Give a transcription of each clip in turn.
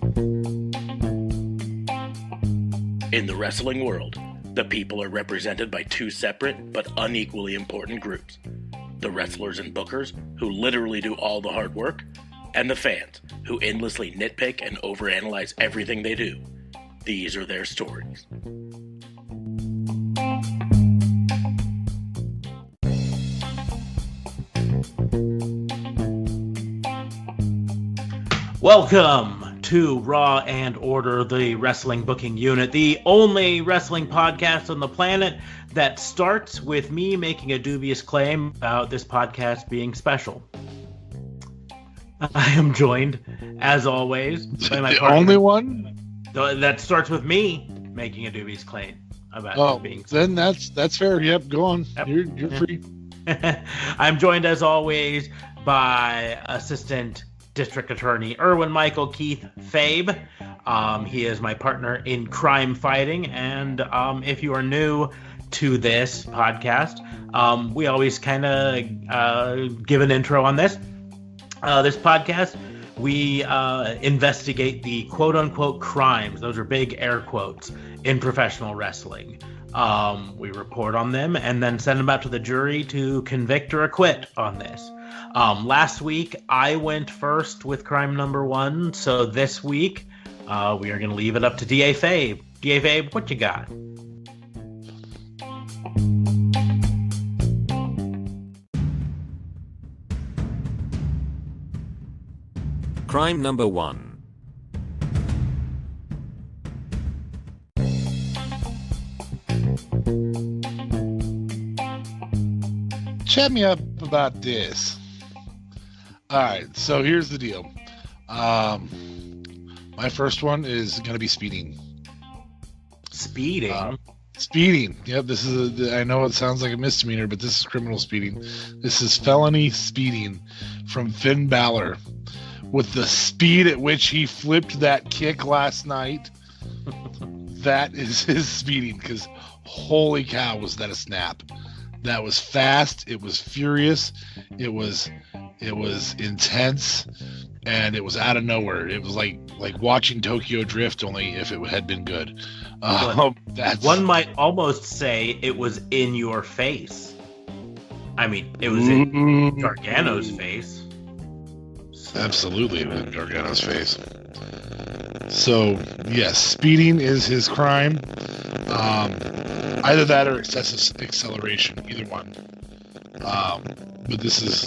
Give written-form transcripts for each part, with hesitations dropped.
In the wrestling world, the people are represented by two separate but unequally important groups. The wrestlers and bookers, who literally do all the hard work, and the fans, who endlessly nitpick and overanalyze everything they do. These are their stories. Welcome to Raw and Order, the wrestling booking unit, the only wrestling podcast on the planet that starts with me making a dubious claim about this podcast being special. I am joined, as always, by my partner. Only one? That starts with me making a dubious claim about being special. Then that's fair. Yep, go on. Yep. You're free. I'm joined, as always, by Assistant District Attorney Erwin Michael Keith Fabe. He is my partner in crime fighting, and if you are new to this podcast, we always kind of give an intro on this. This podcast, we investigate the quote-unquote crimes, those are big air quotes, in professional wrestling. We report on them and then send them out to the jury to convict or acquit on this. Last week, I went first with crime number one, so this week, we are going to leave it up to D.A. Fabe. D.A. Fabe, what you got? Crime number one. Chat me up about this. All right, so here's the deal. My first one is going to be speeding. Speeding? Speeding. Yep, this is I know it sounds like a misdemeanor, but this is criminal speeding. This is felony speeding from Finn Balor. With the speed at which he flipped that kick last night, that is his speeding, because holy cow, was that a snap. That was fast, it was furious, it was intense, and it was out of nowhere. It was like watching Tokyo Drift, only if it had been good. One might almost say it was in your face. I mean, it was in Gargano's face. Absolutely in Gargano's face. So, yes, speeding is his crime. Either that or excessive acceleration, either one. But this is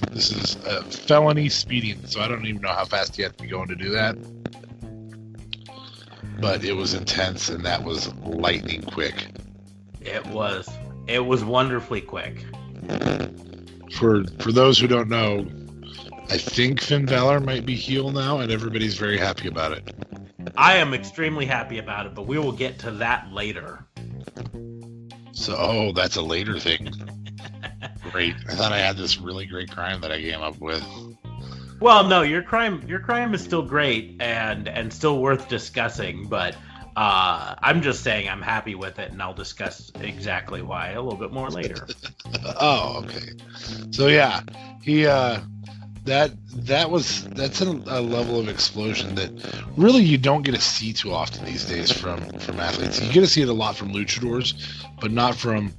felony speeding, so I don't even know how fast he had to be going to do that. But it was intense, and that was lightning quick. It was wonderfully quick. For those who don't know, I think Finn Balor might be heel now, and everybody's very happy about it. I am extremely happy about it, but we will get to that later. So, that's a later thing. Great. I thought I had this really great crime that I came up with. Well, no, your crime is still great and still worth discussing, but I'm just saying I'm happy with it, and I'll discuss exactly why a little bit more later. Oh, okay. So yeah, he that's a level of explosion that really you don't get to see too often these days from athletes. You get to see it a lot from luchadors, but not from.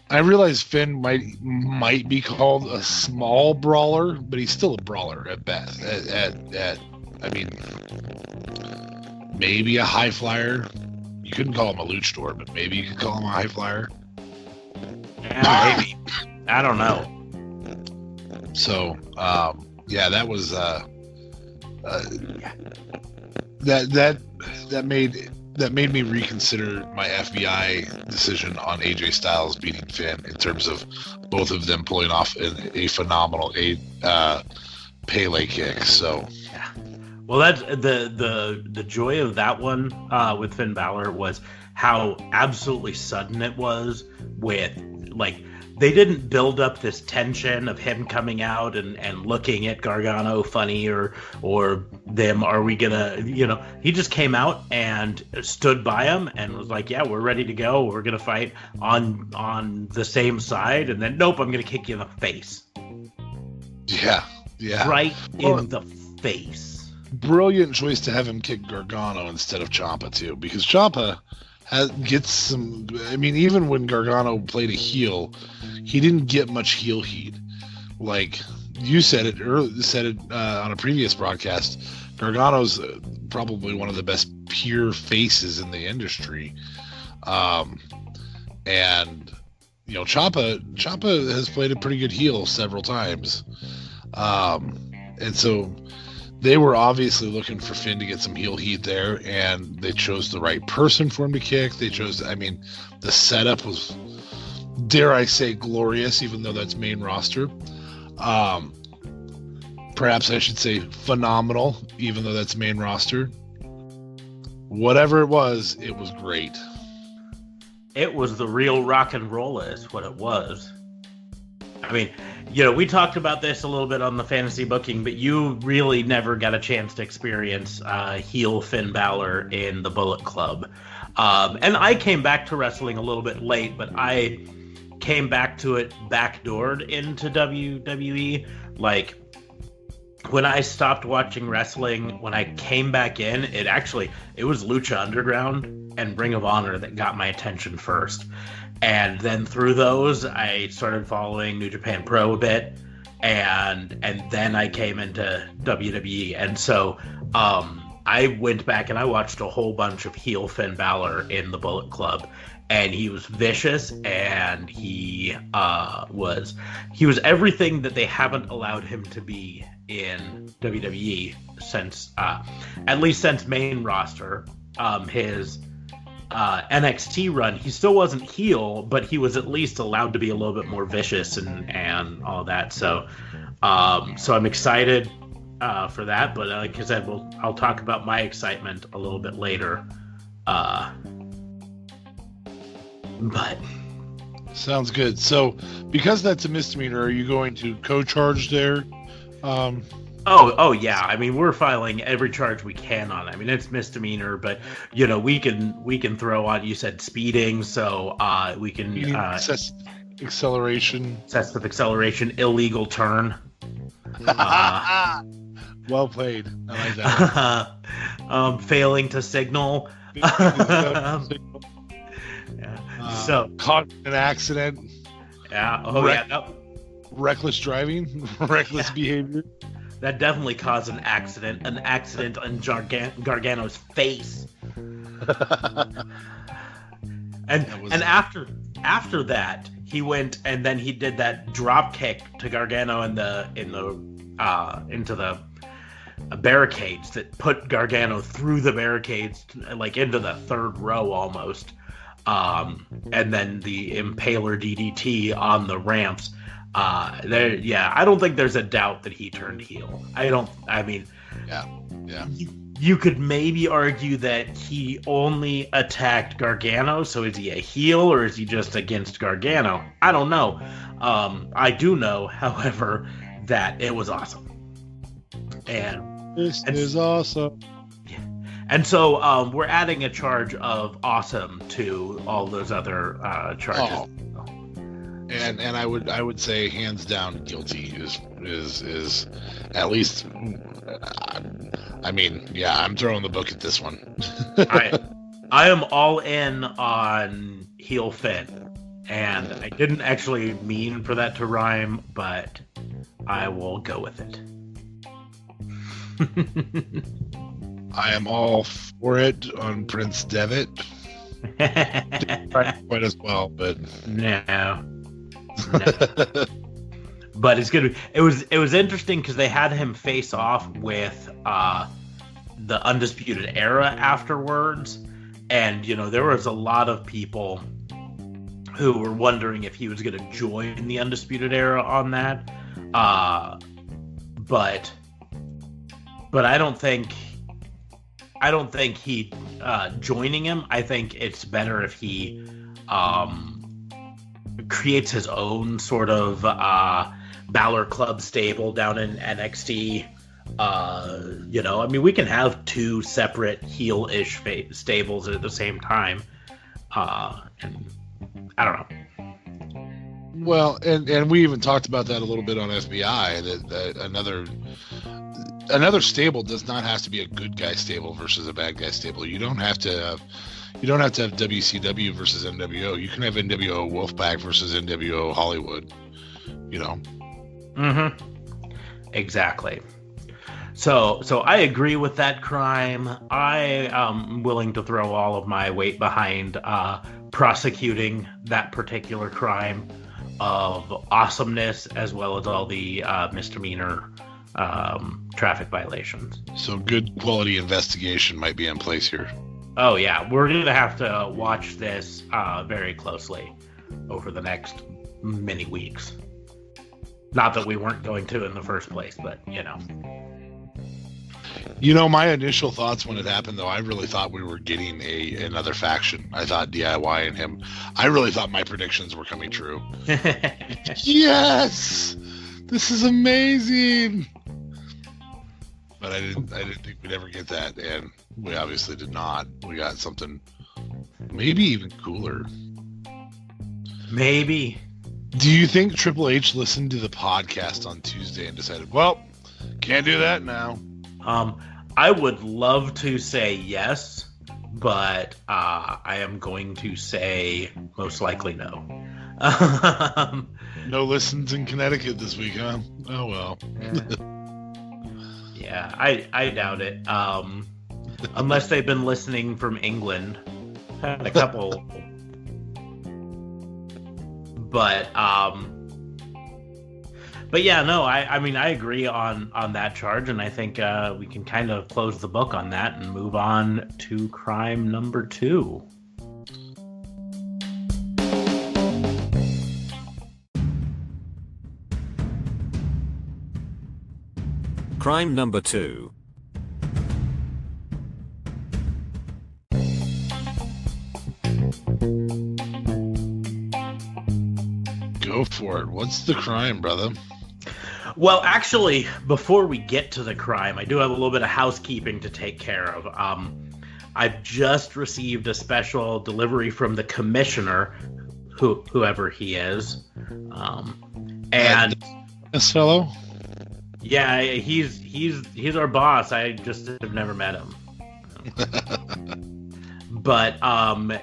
I realize Finn might be called a small brawler, but he's still a brawler at best. I mean, maybe a high flyer. You couldn't call him a luchador, but maybe you could call him a high flyer. Yeah, maybe. I don't know. So, yeah, that was that made me reconsider my FBI decision on AJ Styles beating Finn in terms of both of them pulling off a phenomenal Pele kick. So, yeah. Well, that's the joy of that one with Finn Balor was how absolutely sudden it was. With they didn't build up this tension of him coming out and looking at Gargano funny or them. Are we gonna, he just came out and stood by him and was like, yeah, we're ready to go. We're gonna fight on the same side. And then, nope, I'm gonna kick you in the face. Yeah. Right in the face. brilliant choice to have him kick Gargano instead of Ciampa too, because Ciampa gets some. I mean, even when Gargano played a heel, he didn't get much heel heat. Like you said it on a previous broadcast, Gargano's probably one of the best pure faces in the industry, and Ciampa has played a pretty good heel several times, and so they were obviously looking for Finn to get some heel heat there, and they chose the right person for him to kick. The setup was, dare I say, glorious, even though that's main roster. Perhaps I should say phenomenal, even though that's main roster. Whatever it was great. It was the real rock and roll is what it was. I mean, we talked about this a little bit on the fantasy booking, but you really never got a chance to experience heel Finn Balor in the Bullet Club. And I came back to wrestling a little bit late, but I came back to it backdoored into WWE. Like, when I stopped watching wrestling, when I came back in, it was Lucha Underground and Ring of Honor that got my attention first. And then through those, I started following New Japan Pro a bit, and then I came into WWE. And so I went back and I watched a whole bunch of heel Finn Balor in the Bullet Club, and he was vicious, and he was everything that they haven't allowed him to be in WWE since at least since main roster. His NXT run, he still wasn't heel, but he was at least allowed to be a little bit more vicious and all that. So I'm excited for that. But like I said, I'll talk about my excitement a little bit later. But sounds good. So because that's a misdemeanor, are you going to co-charge there? Oh yeah. I mean, we're filing every charge we can on it. I mean, it's misdemeanor, but we can throw on. You said speeding, so we can excessive acceleration, illegal turn. Well played. I like that. Failing to signal. So caught in an accident. Yeah. Oh yeah. No. Reckless driving, reckless behavior. That definitely caused an accident on Gargano's face. and after that, he went and then he did that drop kick to Gargano into the barricades that put Gargano through the barricades, like into the third row almost. And then the Impaler DDT on the ramps. I don't think there's a doubt that he turned heel. Yeah. You could maybe argue that he only attacked Gargano, so is he a heel or is he just against Gargano? I don't know. I do know, however, that it was awesome. This is awesome. And so we're adding a charge of awesome to all those other charges. Oh. And I would say hands down guilty is at least. I mean, yeah, I'm throwing the book at this one. I am all in on heel Finn, and I didn't actually mean for that to rhyme, but I will go with it. I am all for it on Prince Devitt. Quite as well, but no. But it's good. It was interesting because they had him face off with the Undisputed Era afterwards, and there was a lot of people who were wondering if he was going to join the Undisputed Era on that. But I don't think he joining him. I think it's better if he creates his own sort of Balor Club stable down in NXT. I mean, we can have two separate heel-ish stables at the same time. And I don't know. Well, and we even talked about that a little bit on FBI. That another another stable does not have to be a good guy stable versus a bad guy stable. You don't have to have WCW versus NWO. You can have NWO Wolfpack versus NWO Hollywood. Exactly. So I agree with that, Crime. I am willing to throw all of my weight behind prosecuting that particular crime of awesomeness, as well as all the misdemeanor traffic violations. So good quality investigation might be in place here. Oh yeah, we're gonna have to watch this very closely over the next many weeks. Not that we weren't going to in the first place, but My initial thoughts when it happened, though, I really thought we were getting another faction. I thought DIY and him. I really thought my predictions were coming true. Yes, this is amazing. But I didn't think we'd ever get that, and we obviously did not. We got something maybe even cooler. Maybe. Do you think Triple H listened to the podcast on Tuesday and decided, well, can't do that now? I would love to say yes, but I am going to say most likely no. No listens in Connecticut this week, huh? Oh, well. Yeah, I doubt it. Unless they've been listening from England. Had a couple. But yeah, no, I mean, I agree on that charge, and I think we can kind of close the book on that and move on to crime number 2. Crime number 2. Go for it. What's the crime, brother? Well, actually, before we get to the crime, I do have a little bit of housekeeping to take care of. I've just received a special delivery from the commissioner, whoever he is, and this fellow. Yeah, he's our boss. I just have never met him. But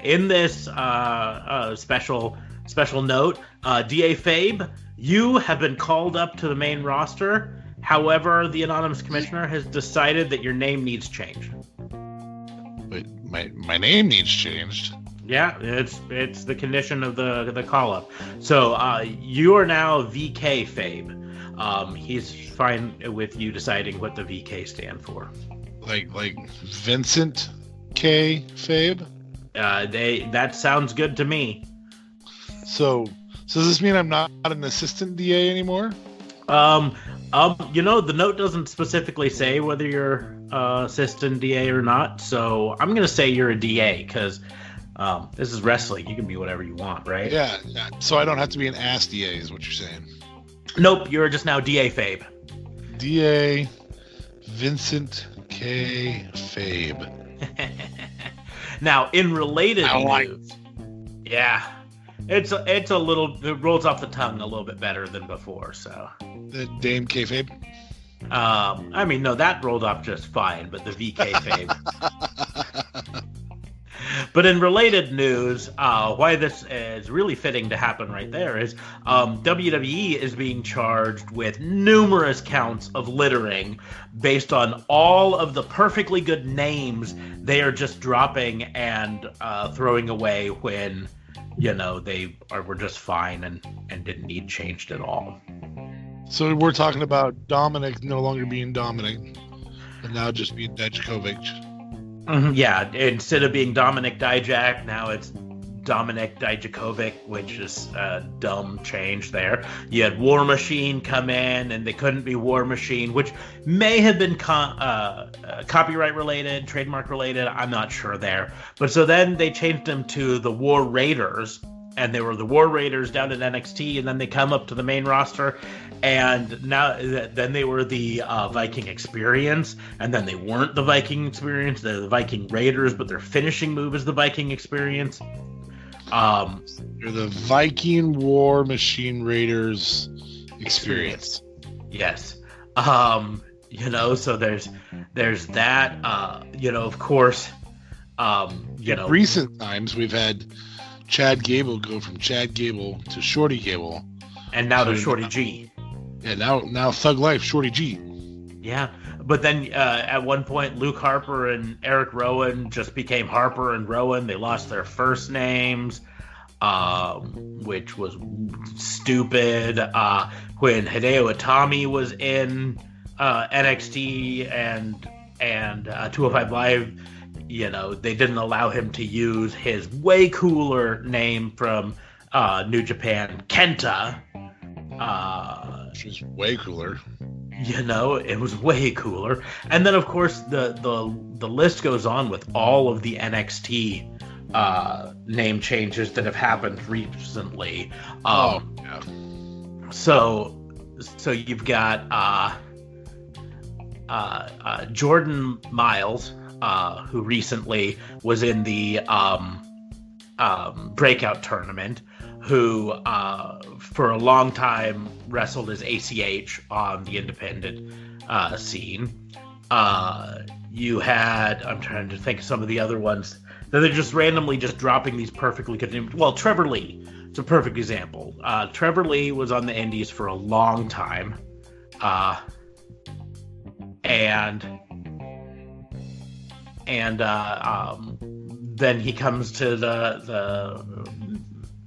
in this special note, DA Fabe, you have been called up to the main roster. However, the anonymous commissioner has decided that your name needs changed. Wait, my name needs changed? Yeah, it's the condition of the call up. So you are now VK Fabe. He's fine with you deciding what the VK stand for. Like Vincent K. Fabe? That sounds good to me. So does this mean I'm not an assistant DA anymore? The note doesn't specifically say whether you're assistant DA or not, so I'm gonna say you're a DA because this is wrestling. You can be whatever you want, right? Yeah. So I don't have to be an ass DA, is what you're saying? Nope, you're just now DA Fabe. DA Vincent K. Fabe. Now, in related news, yeah, it rolls off the tongue a little bit better than before. So the Dame K. Fabe. I mean, no, that rolled off just fine, but the VK Fabe. But in related news, why this is really fitting to happen right there is WWE is being charged with numerous counts of littering based on all of the perfectly good names they are just dropping and throwing away when, they were just fine and didn't need changed at all. So we're talking about Dominic no longer being Dominic and now just being Dijakovic. Mm-hmm. Yeah, instead of being Dominic Dijak, now it's Dominic Dijakovic, which is a dumb change there. You had War Machine come in, and they couldn't be War Machine, which may have been copyright related, trademark related. I'm not sure there. But so then they changed them to the War Raiders, and they were the War Raiders down at NXT, and then they come up to the main roster, and now then they were the Viking Experience, and then they weren't the Viking Experience, they're the Viking Raiders, but their finishing move is the Viking Experience. You're the Viking War Machine Raiders Experience. Yes. So there's that. Of course. In recent times, we've had Chad Gable go from Chad Gable to Shorty Gable, and now to Shorty G. Yeah, now Thug Life, Shorty G. Yeah, but then at one point, Luke Harper and Eric Rowan just became Harper and Rowan. They lost their first names, which was stupid. When Hideo Itami was in NXT and 205 Live, they didn't allow him to use his way cooler name from New Japan, Kenta. Which is way cooler. It was way cooler. And then, of course, the list goes on with all of the NXT name changes that have happened recently. Yeah. So you've got Jordan Miles, who recently was in the breakout tournament, who for a long time wrestled as ACH on the independent scene. You had, I'm trying to think of some of the other ones, that they're just randomly just dropping these perfectly good names. Well, Trevor Lee, it's a perfect example. Trevor Lee was on the indies for a long time. And then he comes to the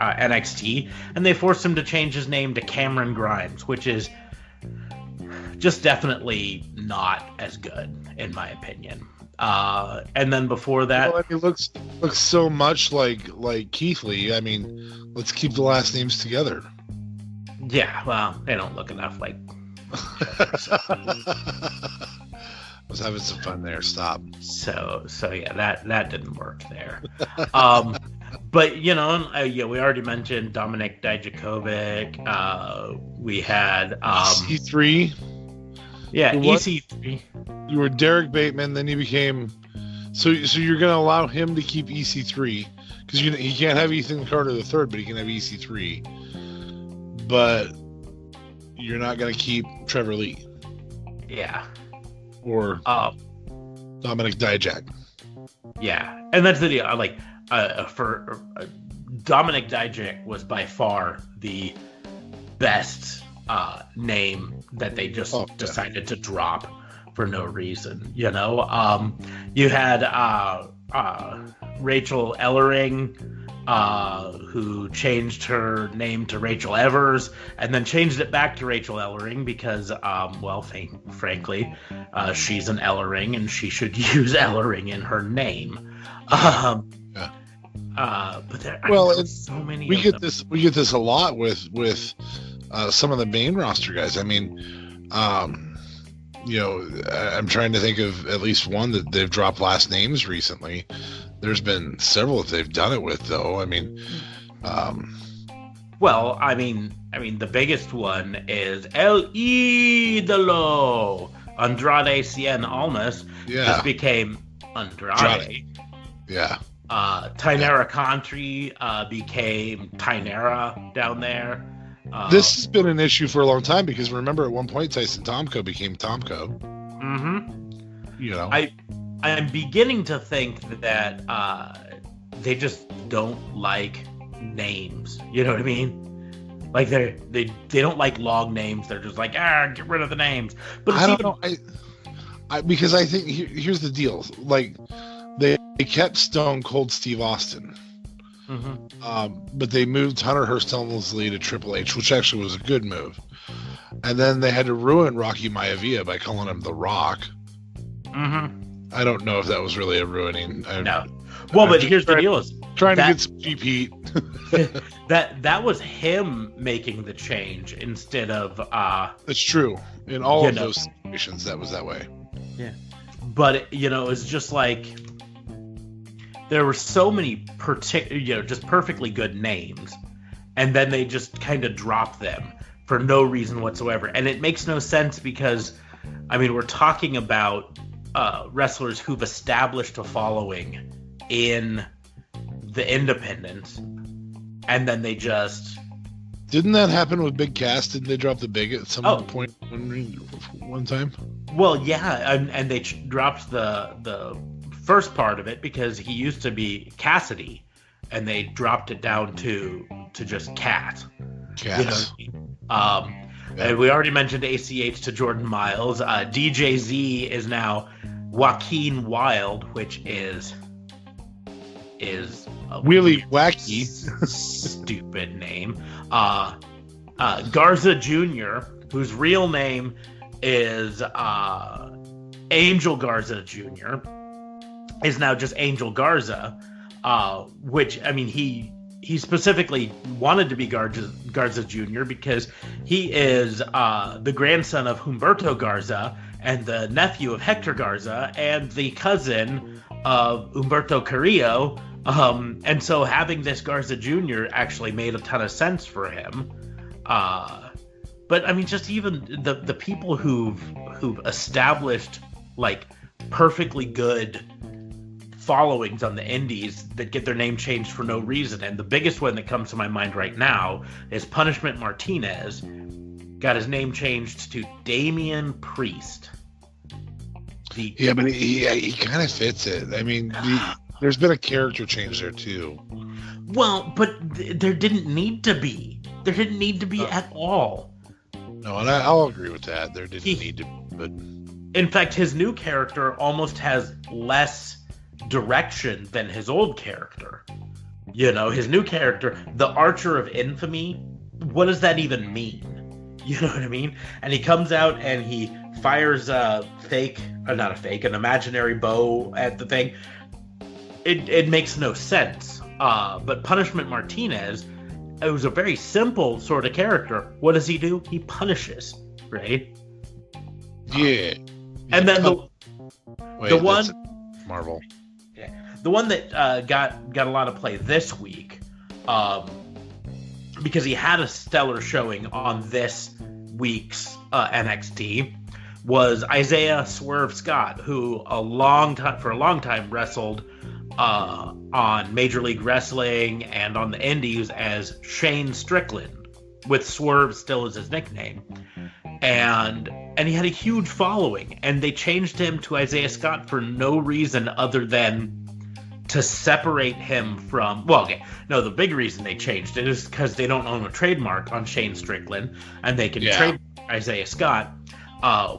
NXT, and they forced him to change his name to Cameron Grimes, which is just definitely not as good, in my opinion. And then before that, well, it looks so much like Keith Lee. I mean, let's keep the last names together. Yeah, well, they don't look enough like. I was having some fun there. Stop. So yeah, that didn't work there. But we already mentioned Dominik Dijakovic. We had EC3. Yeah, EC3. You were Derek Bateman, then you became. So you're going to allow him to keep EC3 because he can't have Ethan Carter III, but he can have EC3. But you're not going to keep Trevor Lee. Yeah. Or Dominik Dijak. Yeah, and that's the deal. For Dominik Dijak was by far the best name that they just decided to drop for no reason. You had Rachel Ellering, who changed her name to Rachel Evers and then changed it back to Rachel Ellering because, frankly, she's an Ellering and she should use Ellering in her name. But there's so many. We get this a lot with some of the main roster guys. I mean, I'm trying to think of at least one that they've dropped last names recently. There's been several that they've done it with, though. I mean, the biggest one is El Idolo Andrade Cien Almas. Yeah, just became Andrade. Yeah. Tainara Country became Tainara down there. This has been an issue for a long time because remember at one point Tyson Tomko became Tomko. Mm-hmm. I'm beginning to think that they just don't like names. You know what I mean? Like they don't like long names. They're just like get rid of the names. But I don't know. Because I think here's the deal. Like they kept Stone Cold Steve Austin. Mm-hmm. But they moved Hunter Hearst Helmsley to Triple H, which actually was a good move. And then they had to ruin Rocky Maivia by calling him The Rock. Mm-hmm. I don't know if that was really a ruining. No. Well, but here's the deal: is trying to get some cheap heat. that was him making the change instead of. That's true. In all of those situations, that was that way. Yeah, but it's just like there were so many just perfectly good names, and then they just kind of dropped them for no reason whatsoever, and it makes no sense because, we're talking about wrestlers who've established a following in the independents, and then they just Didn't that happen with Big Cass? Didn't they drop the Big at some point one time? Well, yeah, and they dropped the first part of it because he used to be Cassidy, and they dropped it down to just Cat. Cass. And we already mentioned ACH to Jordan Miles. DJZ is now Joaquin Wild, which is a really wacky, stupid name. Garza Jr., whose real name is Angel Garza Jr., is now just Angel Garza, which, I mean, he specifically wanted to be Garza Jr. because he is the grandson of Humberto Garza and the nephew of Hector Garza and the cousin of Humberto Carrillo. And so having this Garza Jr. actually made a ton of sense for him. But I mean, just even the people who've established like perfectly good followings on the indies that get their name changed for no reason. And the biggest one that comes to my mind right now is Punishment Martinez. Got his name changed to Damian Priest. But he kind of fits it. I mean, there's been a character change there too. Well, but there didn't need to be. There didn't need to be at all. No, and I'll agree with that. There didn't need to be, but in fact, his new character almost has less direction than his old character. You know, his new character, the Archer of Infamy, what does that even mean? You know what I mean? And he comes out and he fires an imaginary bow at the thing. It makes no sense. But Punishment Martinez, it was a very simple sort of character. What does he do? He punishes, right? Yeah. And then the one Marvel. Yeah, the one that got a lot of play this week, because he had a stellar showing on this week's NXT, was Isaiah Swerve Scott, who for a long time wrestled on Major League Wrestling and on the Indies as Shane Strickland, with Swerve still as his nickname. And he had a huge following, and they changed him to Isaiah Scott for no reason other than to separate him from... Well, okay, no, the big reason they changed it is because they don't own a trademark on Shane Strickland, and they can trademark Isaiah Scott,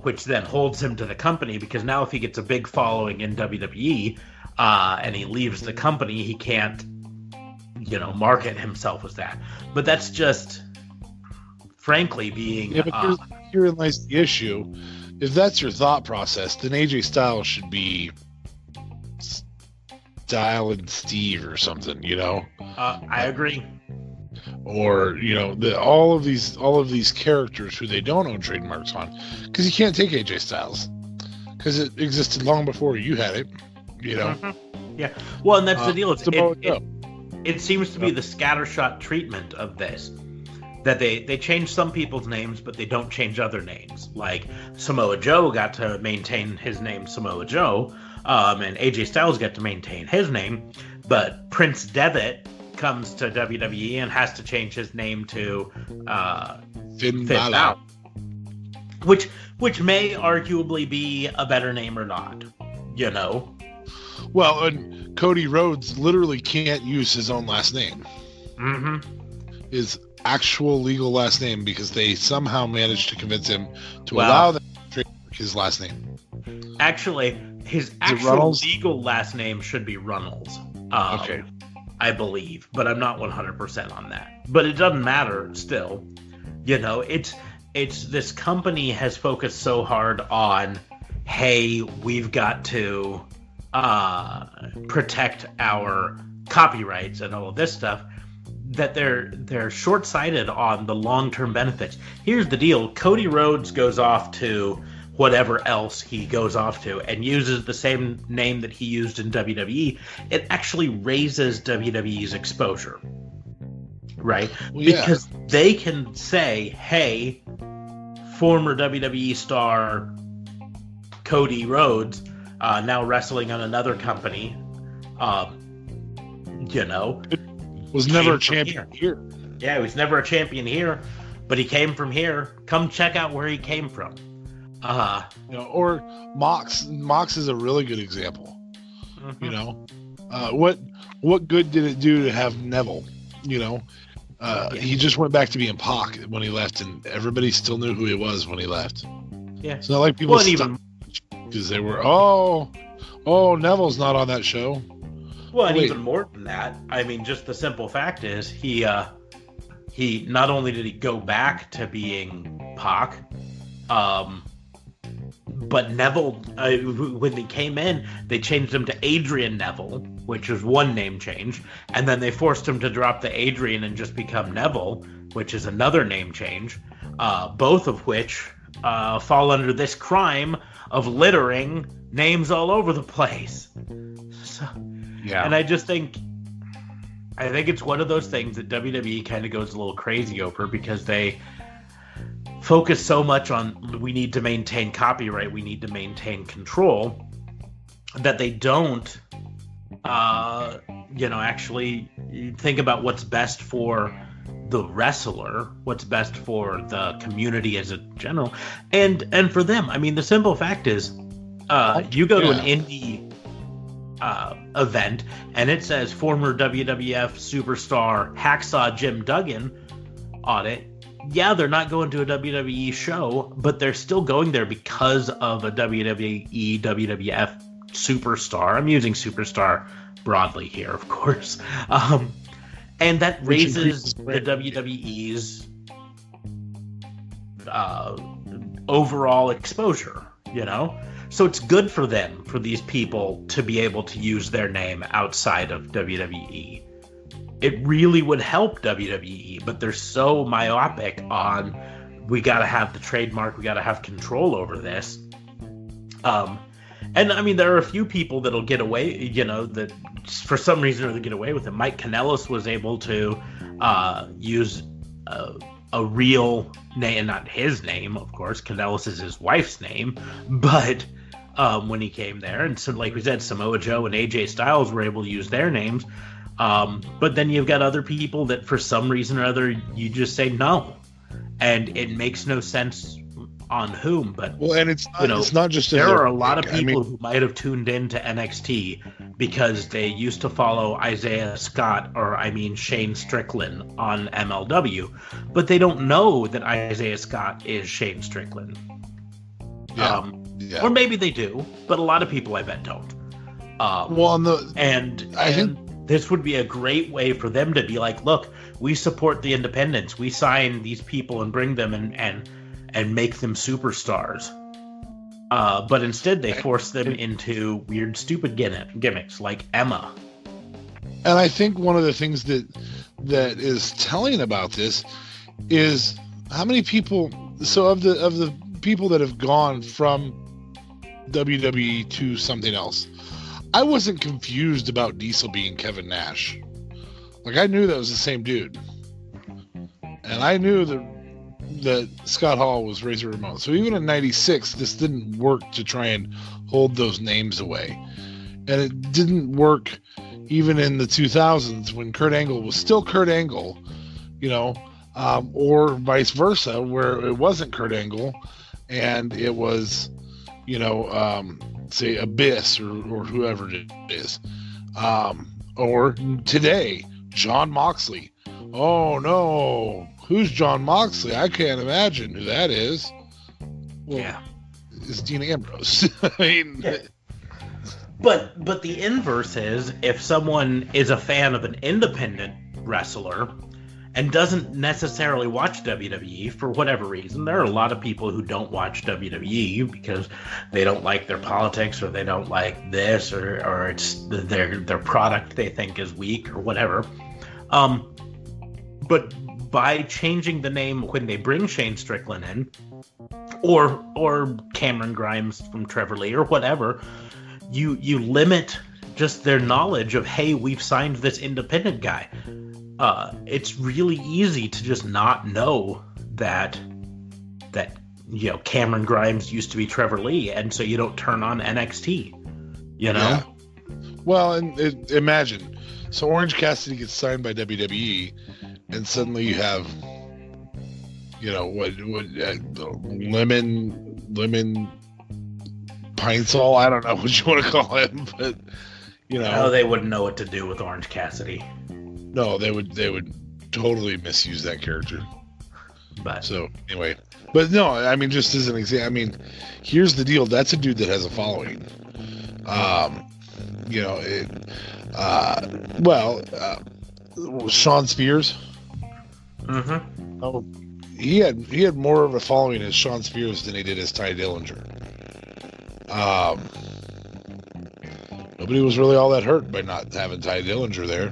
which then holds him to the company, because now if he gets a big following in WWE and he leaves the company, he can't, market himself as that. But that's just... frankly, being... Yeah, but herein lies the issue. If that's your thought process, then AJ Styles should be Style and Steve or something, I agree. Or, all of these characters who they don't own trademarks on. Because you can't take AJ Styles. Because it existed long before you had it, Mm-hmm. Yeah. Well, and that's the deal. It seems to be the scattershot treatment of this. That they change some people's names, but they don't change other names. Like Samoa Joe got to maintain his name Samoa Joe, and AJ Styles got to maintain his name, but Prince Devitt comes to WWE and has to change his name to Finn Balor, which may arguably be a better name or not, Well, and Cody Rhodes literally can't use his own last name. Mm-hmm. His actual legal last name, because they somehow managed to convince him to allow them to trademark his last name. Actually, his actual legal last name should be Runnels. Okay. I believe, but I'm not 100% on that. But it doesn't matter still. It's this company has focused so hard on, hey, we've got to protect our copyrights and all of this stuff, that they're short-sighted on the long-term benefits. Here's the deal. Cody Rhodes goes off to whatever else he goes off to and uses the same name that he used in WWE. It actually raises WWE's exposure, right? Well, yeah. Because they can say, hey, former WWE star Cody Rhodes, now wrestling on another company, was never a champion here. Yeah, he was never a champion here, but he came from here. Come check out where he came from. Or Mox. Mox is a really good example. Mm-hmm. What good did it do to have Neville? He just went back to being Pac when he left, and everybody still knew who he was when he left. Yeah, it's not like people because they were Neville's not on that show. Well, and even more than that, I mean, just the simple fact is he not only did he go back to being Pac, but Neville, when he came in, they changed him to Adrian Neville, which is one name change, and then they forced him to drop the Adrian and just become Neville, which is another name change, both of which fall under this crime of littering names all over the place. So, yeah. And I think it's one of those things that WWE kind of goes a little crazy over because they focus so much on we need to maintain copyright, we need to maintain control, that they don't actually think about what's best for the wrestler, what's best for the community as a general, and for them. I mean, the simple fact is, you go to an indie event and it says former WWF superstar Hacksaw Jim Duggan on it. Yeah, they're not going to a WWE show, but they're still going there because of a WWE, WWF superstar. I'm using superstar broadly here, of course. And that raises the WWE's overall exposure, So it's good for them, for these people to be able to use their name outside of WWE. It really would help WWE, but they're so myopic on, we got to have the trademark, we got to have control over this. And I mean, there are a few people that'll get away, that for some reason they'll get away with it. Mike Kanellis was able to use a real name, not his name, of course. Kanellis is his wife's name, but when he came there, and so like we said, Samoa Joe and AJ Styles were able to use their names. But then you've got other people that for some reason or other you just say no, and it makes no sense on whom. But and it's not just there are a lot of people who might have tuned into NXT because they used to follow Isaiah Scott Shane Strickland on MLW, but they don't know that Isaiah Scott is Shane Strickland. Or maybe they do, but a lot of people I bet don't. I think this would be a great way for them to be like, look, we support the independents. We sign these people and bring them and make them superstars. But instead they force them into weird, stupid gimmicks like Emma. And I think one of the things that is telling about this is how many people. So of the people that have gone from WWE to something else, I wasn't confused about Diesel being Kevin Nash. Like, I knew that was the same dude. And I knew that Scott Hall was Razor Ramon. So even in 96, this didn't work to try and hold those names away. And it didn't work even in the 2000s when Kurt Angle was still Kurt Angle, or vice versa, where it wasn't Kurt Angle and it was, say Abyss or whoever it is. Or today, Jon Moxley. Oh no, who's Jon Moxley? I can't imagine who that is. Well, yeah, it's Dean Ambrose. I mean, but the inverse is, if someone is a fan of an independent wrestler and doesn't necessarily watch WWE for whatever reason, there are a lot of people who don't watch WWE because they don't like their politics, or they don't like this, or it's their product they think is weak or whatever. But by changing the name when they bring Shane Strickland in, or Cameron Grimes from Trevor Lee or whatever, you limit just their knowledge of, hey, we've signed this independent guy. It's really easy to just not know that Cameron Grimes used to be Trevor Lee, and so you don't turn on NXT. Yeah. Well, and imagine, so Orange Cassidy gets signed by WWE, and suddenly you have, lemon pine sol. I don't know what you want to call him, but Oh, they wouldn't know what to do with Orange Cassidy. No, they would totally misuse that character. But so anyway, but no, I mean, just as an example, I mean, here's the deal. That's a dude that has a following. Sean Spears. Mm-hmm. Oh, he had more of a following as Sean Spears than he did as Ty Dillinger. Nobody was really all that hurt by not having Ty Dillinger there.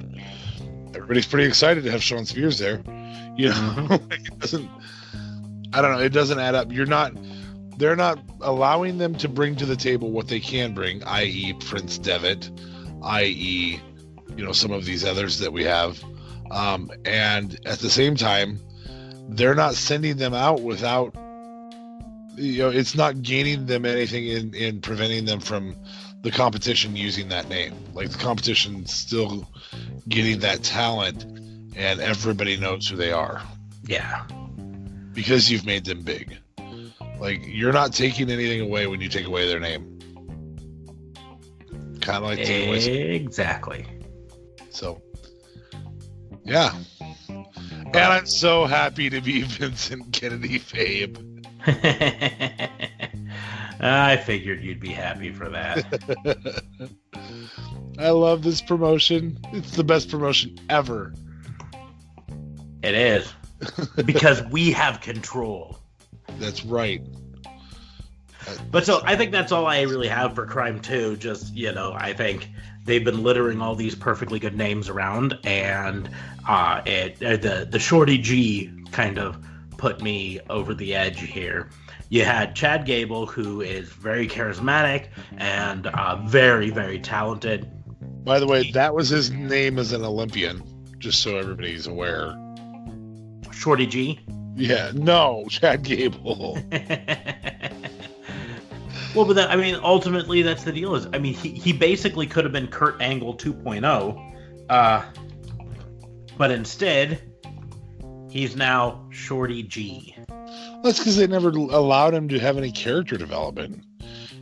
Everybody's pretty excited to have Sean Spears there. Mm-hmm. It doesn't add up. They're not allowing them to bring to the table what they can bring, i.e. Prince Devitt, i.e. some of these others that we have. And at the same time, they're not sending them out without, it's not gaining them anything in preventing them from the competition using that name. Like, the competition's still getting that talent, and everybody knows who they are. Yeah. Because you've made them big. Like, you're not taking anything away when you take away their name. Kind of like taking away. Exactly. So, yeah. And I'm so happy to be Vincent Kennedy Fabe. I figured you'd be happy for that. I love this promotion. It's the best promotion ever. It is. Because we have control. That's right. But so I think that's all I really have for Crime 2. Just, I think they've been littering all these perfectly good names around, and the Shorty G kind of put me over the edge here. You had Chad Gable, who is very charismatic and very, very talented. By the way, that was his name as an Olympian, just so everybody's aware. Shorty G? Yeah, no, Chad Gable. Well, but ultimately, that's the deal. He basically could have been Kurt Angle 2.0, but instead, he's now Shorty G. That's because they never allowed him to have any character development.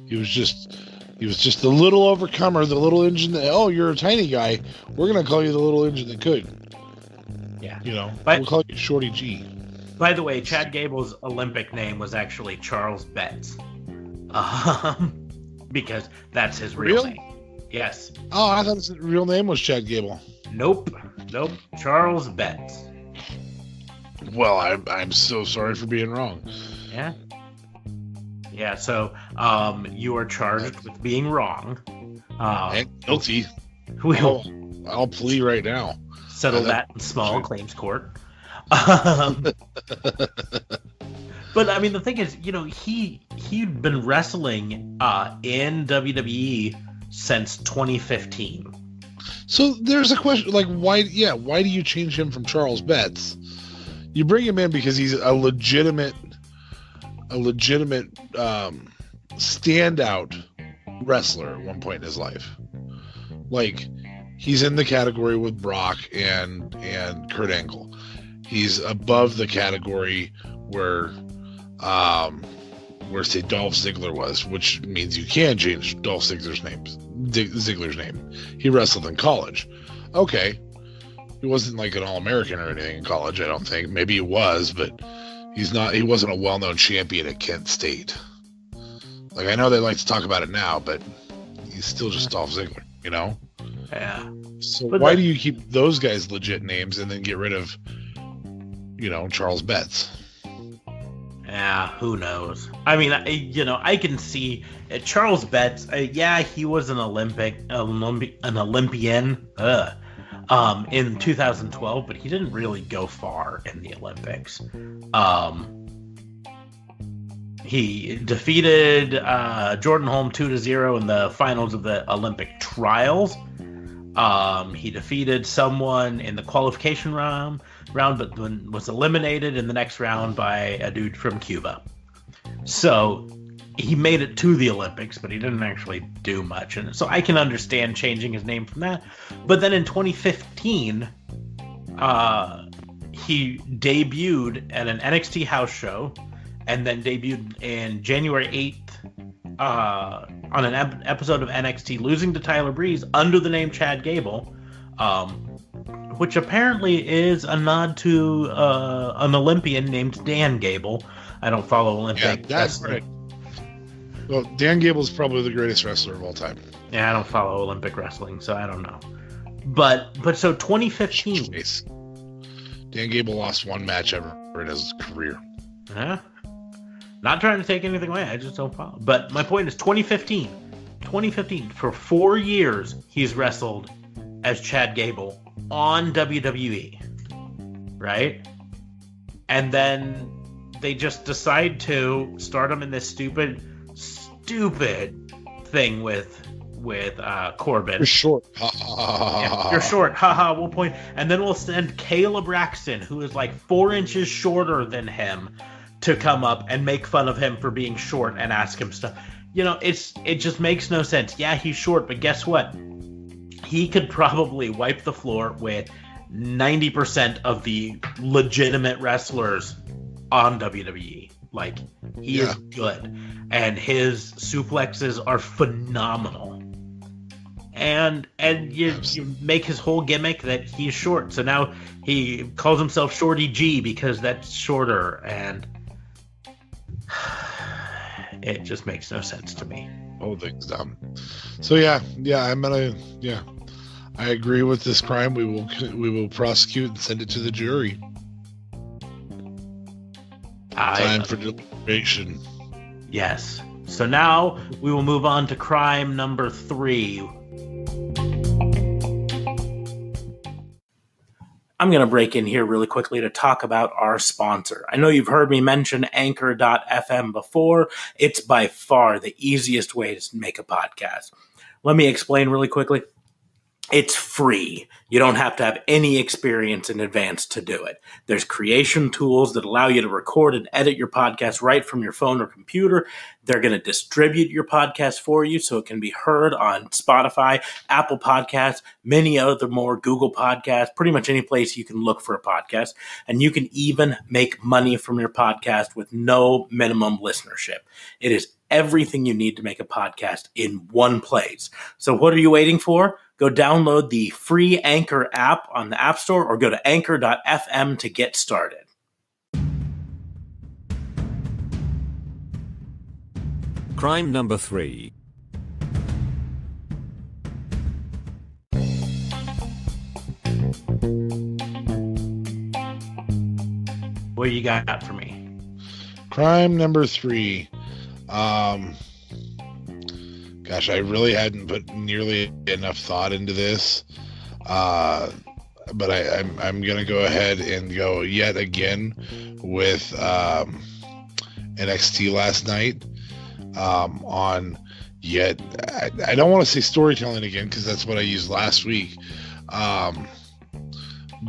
He was just the little overcomer, the little engine that, oh, you're a tiny guy, we're going to call you the little engine that could. Yeah. We'll call you Shorty G. By the way, Chad Gable's Olympic name was actually Charles Betts. Because that's his real name. Yes. Oh, I thought his real name was Chad Gable. Nope. Charles Betts. Well, I'm so sorry for being wrong. Yeah. Yeah, so you are charged with being wrong. And guilty. We'll I'll plea right now. Settle that in small claims court. But the thing is, he'd been wrestling in WWE since 2015. So there's a question, like, why do you change him from Charles Betts? You bring him in because he's a legitimate standout wrestler at one point in his life. Like, he's in the category with Brock and Kurt Angle. He's above the category where say Dolph Ziggler was, which means you can change Dolph Ziggler's name. He wrestled in college. Okay. He wasn't like an All-American or anything in college, I don't think. Maybe he was, but he wasn't a well-known champion at Kent State. Like, I know they like to talk about it now, but he's still just Dolph Ziggler, Yeah. So why do you keep those guys' legit names and then get rid of, Charles Betts? Yeah, who knows? I can see Charles Betts. He was an Olympian in 2012, but he didn't really go far in the Olympics. He defeated Jordan Holm 2-0 in the finals of the Olympic trials. He defeated someone in the qualification round, but was eliminated in the next round by a dude from Cuba. So he made it to the Olympics, but he didn't actually do much. And so I can understand changing his name from that. But then in 2015, he debuted at an NXT house show, and then debuted in January 8th on an episode of NXT, losing to Tyler Breeze under the name Chad Gable, which apparently is a nod to an Olympian named Dan Gable. I don't follow Olympic. Yeah, that's right. Well, Dan Gable's probably the greatest wrestler of all time. Yeah, I don't follow Olympic wrestling, so I don't know. But so 2015. Jeez. Dan Gable lost one match ever in his career. Yeah. Not trying to take anything away. I just don't follow. But my point is 2015. 2015. For 4 years, he's wrestled as Chad Gable on WWE. Right? And then they just decide to start him in this stupid thing with Corbin. You're short. Yeah, you're short. Haha, we'll point. And then we'll send Kayla Braxton, who is like 4 inches shorter than him, to come up and make fun of him for being short and ask him stuff. You know, it just makes no sense. Yeah, he's short, but guess what? He could probably wipe the floor with 90% of the legitimate wrestlers on WWE. Like, he is good. And his suplexes are phenomenal. And you make his whole gimmick that he's short. So now he calls himself Shorty G because that's shorter. And it just makes no sense to me. Whole thing's dumb. So I agree with this crime. We will prosecute and send it to the jury. Time for deliberation. Yes. So now we will move on to crime number 3. I'm going to break in here really quickly to talk about our sponsor. I know you've heard me mention Anchor.fm before. It's by far the easiest way to make a podcast. Let me explain really quickly. It's free. You don't have to have any experience in advance to do it. There's creation tools that allow you to record and edit your podcast right from your phone or computer. They're going to distribute your podcast for you so it can be heard on Spotify, Apple Podcasts, many other more, Google Podcasts, pretty much any place you can look for a podcast. And you can even make money from your podcast with no minimum listenership. It is everything you need to make a podcast in one place. So what are you waiting for? Go download the free Anchor app on the App Store or go to anchor.fm to get started. Crime number 3. What you got for me? Crime number 3. Gosh, I really hadn't put nearly enough thought into this. But I'm going to go ahead and go yet again with NXT last night. On yet, I don't want to say storytelling again because that's what I used last week.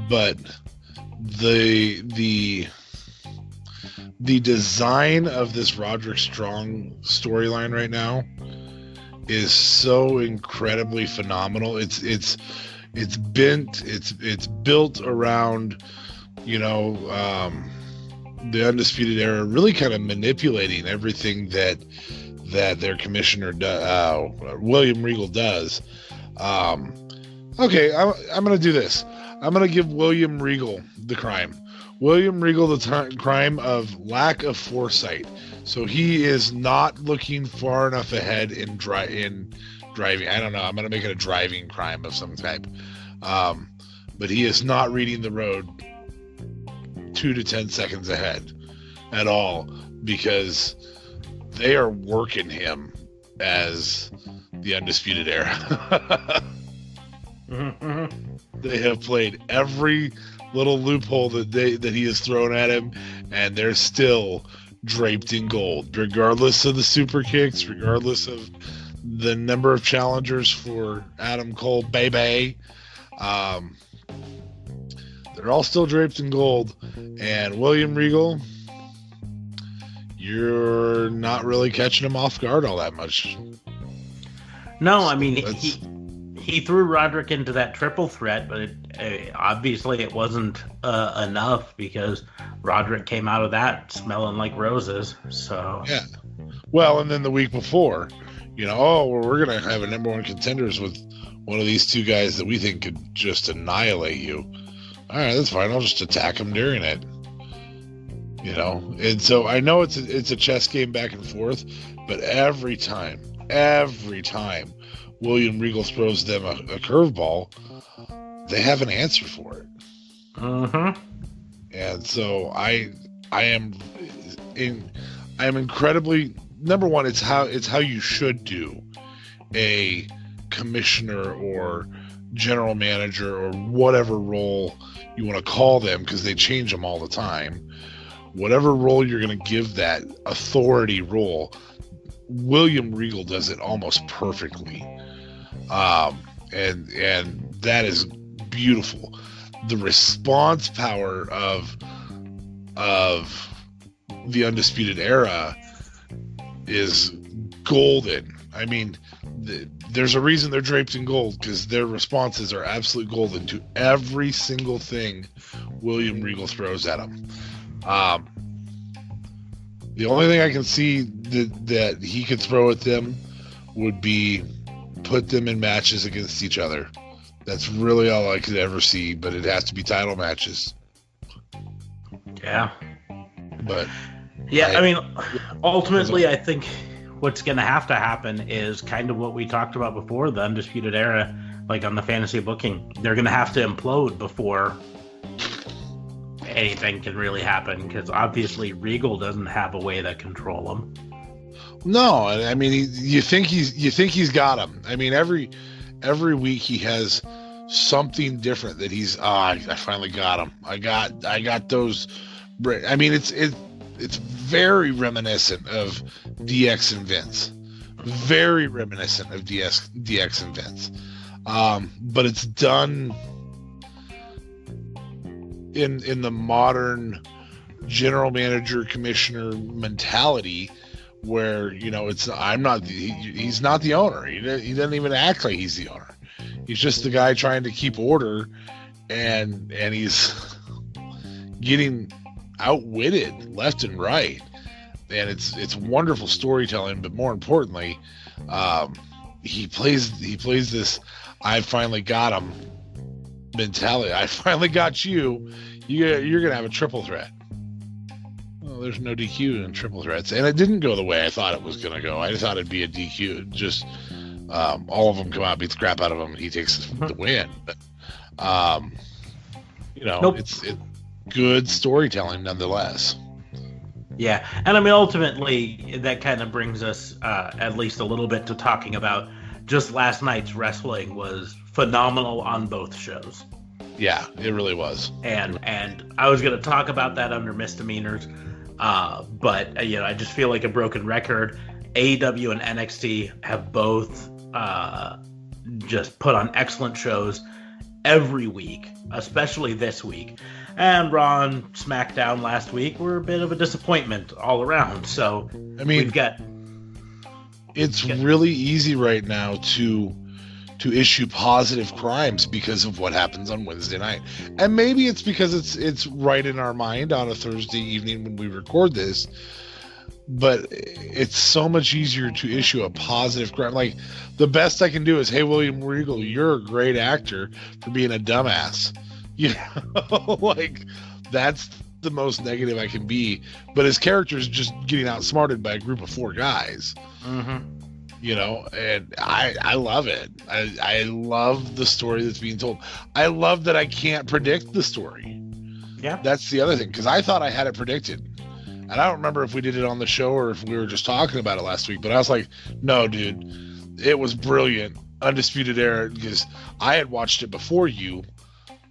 But the design of this Roderick Strong storyline right now is so incredibly phenomenal. It's built around, the Undisputed Era really kind of manipulating everything that their commissioner William Regal does. Okay, I'm going to do this. I'm going to give William Regal the crime. William Regal the crime of lack of foresight. So he is not looking far enough ahead in driving. I don't know. I'm going to make it a driving crime of some type. But he is not reading the road 2 to 10 seconds ahead at all because they are working him as the Undisputed Era. They have played every little loophole that he has thrown at him, and they're still draped in gold, regardless of the super kicks, regardless of the number of challengers for Adam Cole, baby. They're all still draped in gold, and William Regal, you're not really catching him off guard all that much. No, I mean, he threw Roderick into that triple threat, but obviously it wasn't enough because Roderick came out of that smelling like roses. So yeah. Well, and then the week before, we're going to have a number one contenders with one of these two guys that we think could just annihilate you. All right, that's fine. I'll just attack him during it. And so I know it's a chess game back and forth, but every time William Regal throws them a curveball, they have an answer for it. Mm-hmm. And so I am incredibly, number one, it's how you should do a commissioner or general manager or whatever role you want to call them, because they change them all the time. Whatever role you're going to give that authority role, William Regal does it almost perfectly. And that is beautiful. The response power of the Undisputed Era is golden. I mean, there's a reason they're draped in gold, because their responses are absolute golden to every single thing William Regal throws at them. The only thing I can see that he could throw at them would be put them in matches against each other. That's really all I could ever see, but it has to be title matches. Yeah. But yeah, ultimately, I think what's going to happen is kind of what we talked about before, the Undisputed Era, like on the fantasy booking. They're going to have to implode before anything can really happen, because obviously Regal doesn't have a way to control them. No, I mean, you think he's got him. I mean, every week he has something different that he's. I finally got him. I got those. I mean, it's very reminiscent of DX and Vince. Very reminiscent of DX and Vince. But it's done in the modern general manager commissioner mentality, where he's not the owner. He doesn't even act like he's the owner. He's just the guy trying to keep order, and he's getting outwitted left and right. And it's wonderful storytelling, but more importantly, he plays this "I finally got him" mentality. I finally got you. You're gonna have a triple threat. Well, there's no DQ in triple threats, and it didn't go the way I thought it was gonna go. I thought it'd be a DQ. Just all of them come out, beat the crap out of him, and he takes the win. But Nope. It's good storytelling nonetheless. Yeah, and ultimately, that kind of brings us at least a little bit to talking about just last night's wrestling was phenomenal on both shows. Yeah, it really was. And I was going to talk about that under misdemeanors, but I just feel like a broken record. AEW and NXT have both just put on excellent shows every week, especially this week. And Raw and SmackDown last week were a bit of a disappointment all around. So we've got. It's really easy right now to issue positive crimes because of what happens on Wednesday night. And maybe it's because it's right in our mind on a Thursday evening when we record this, but it's so much easier to issue a positive crime. Like, the best I can do is, hey, William Regal, you're a great actor for being a dumbass. Like, that's the most negative I can be. But his character is just getting outsmarted by a group of 4 guys. Mm-hmm. And I love it. I love the story that's being told. I love that I can't predict the story. Yeah. That's the other thing, because I thought I had it predicted. And I don't remember if we did it on the show or if we were just talking about it last week, but I was like, no, dude, it was brilliant. Undisputed Era, because I had watched it before you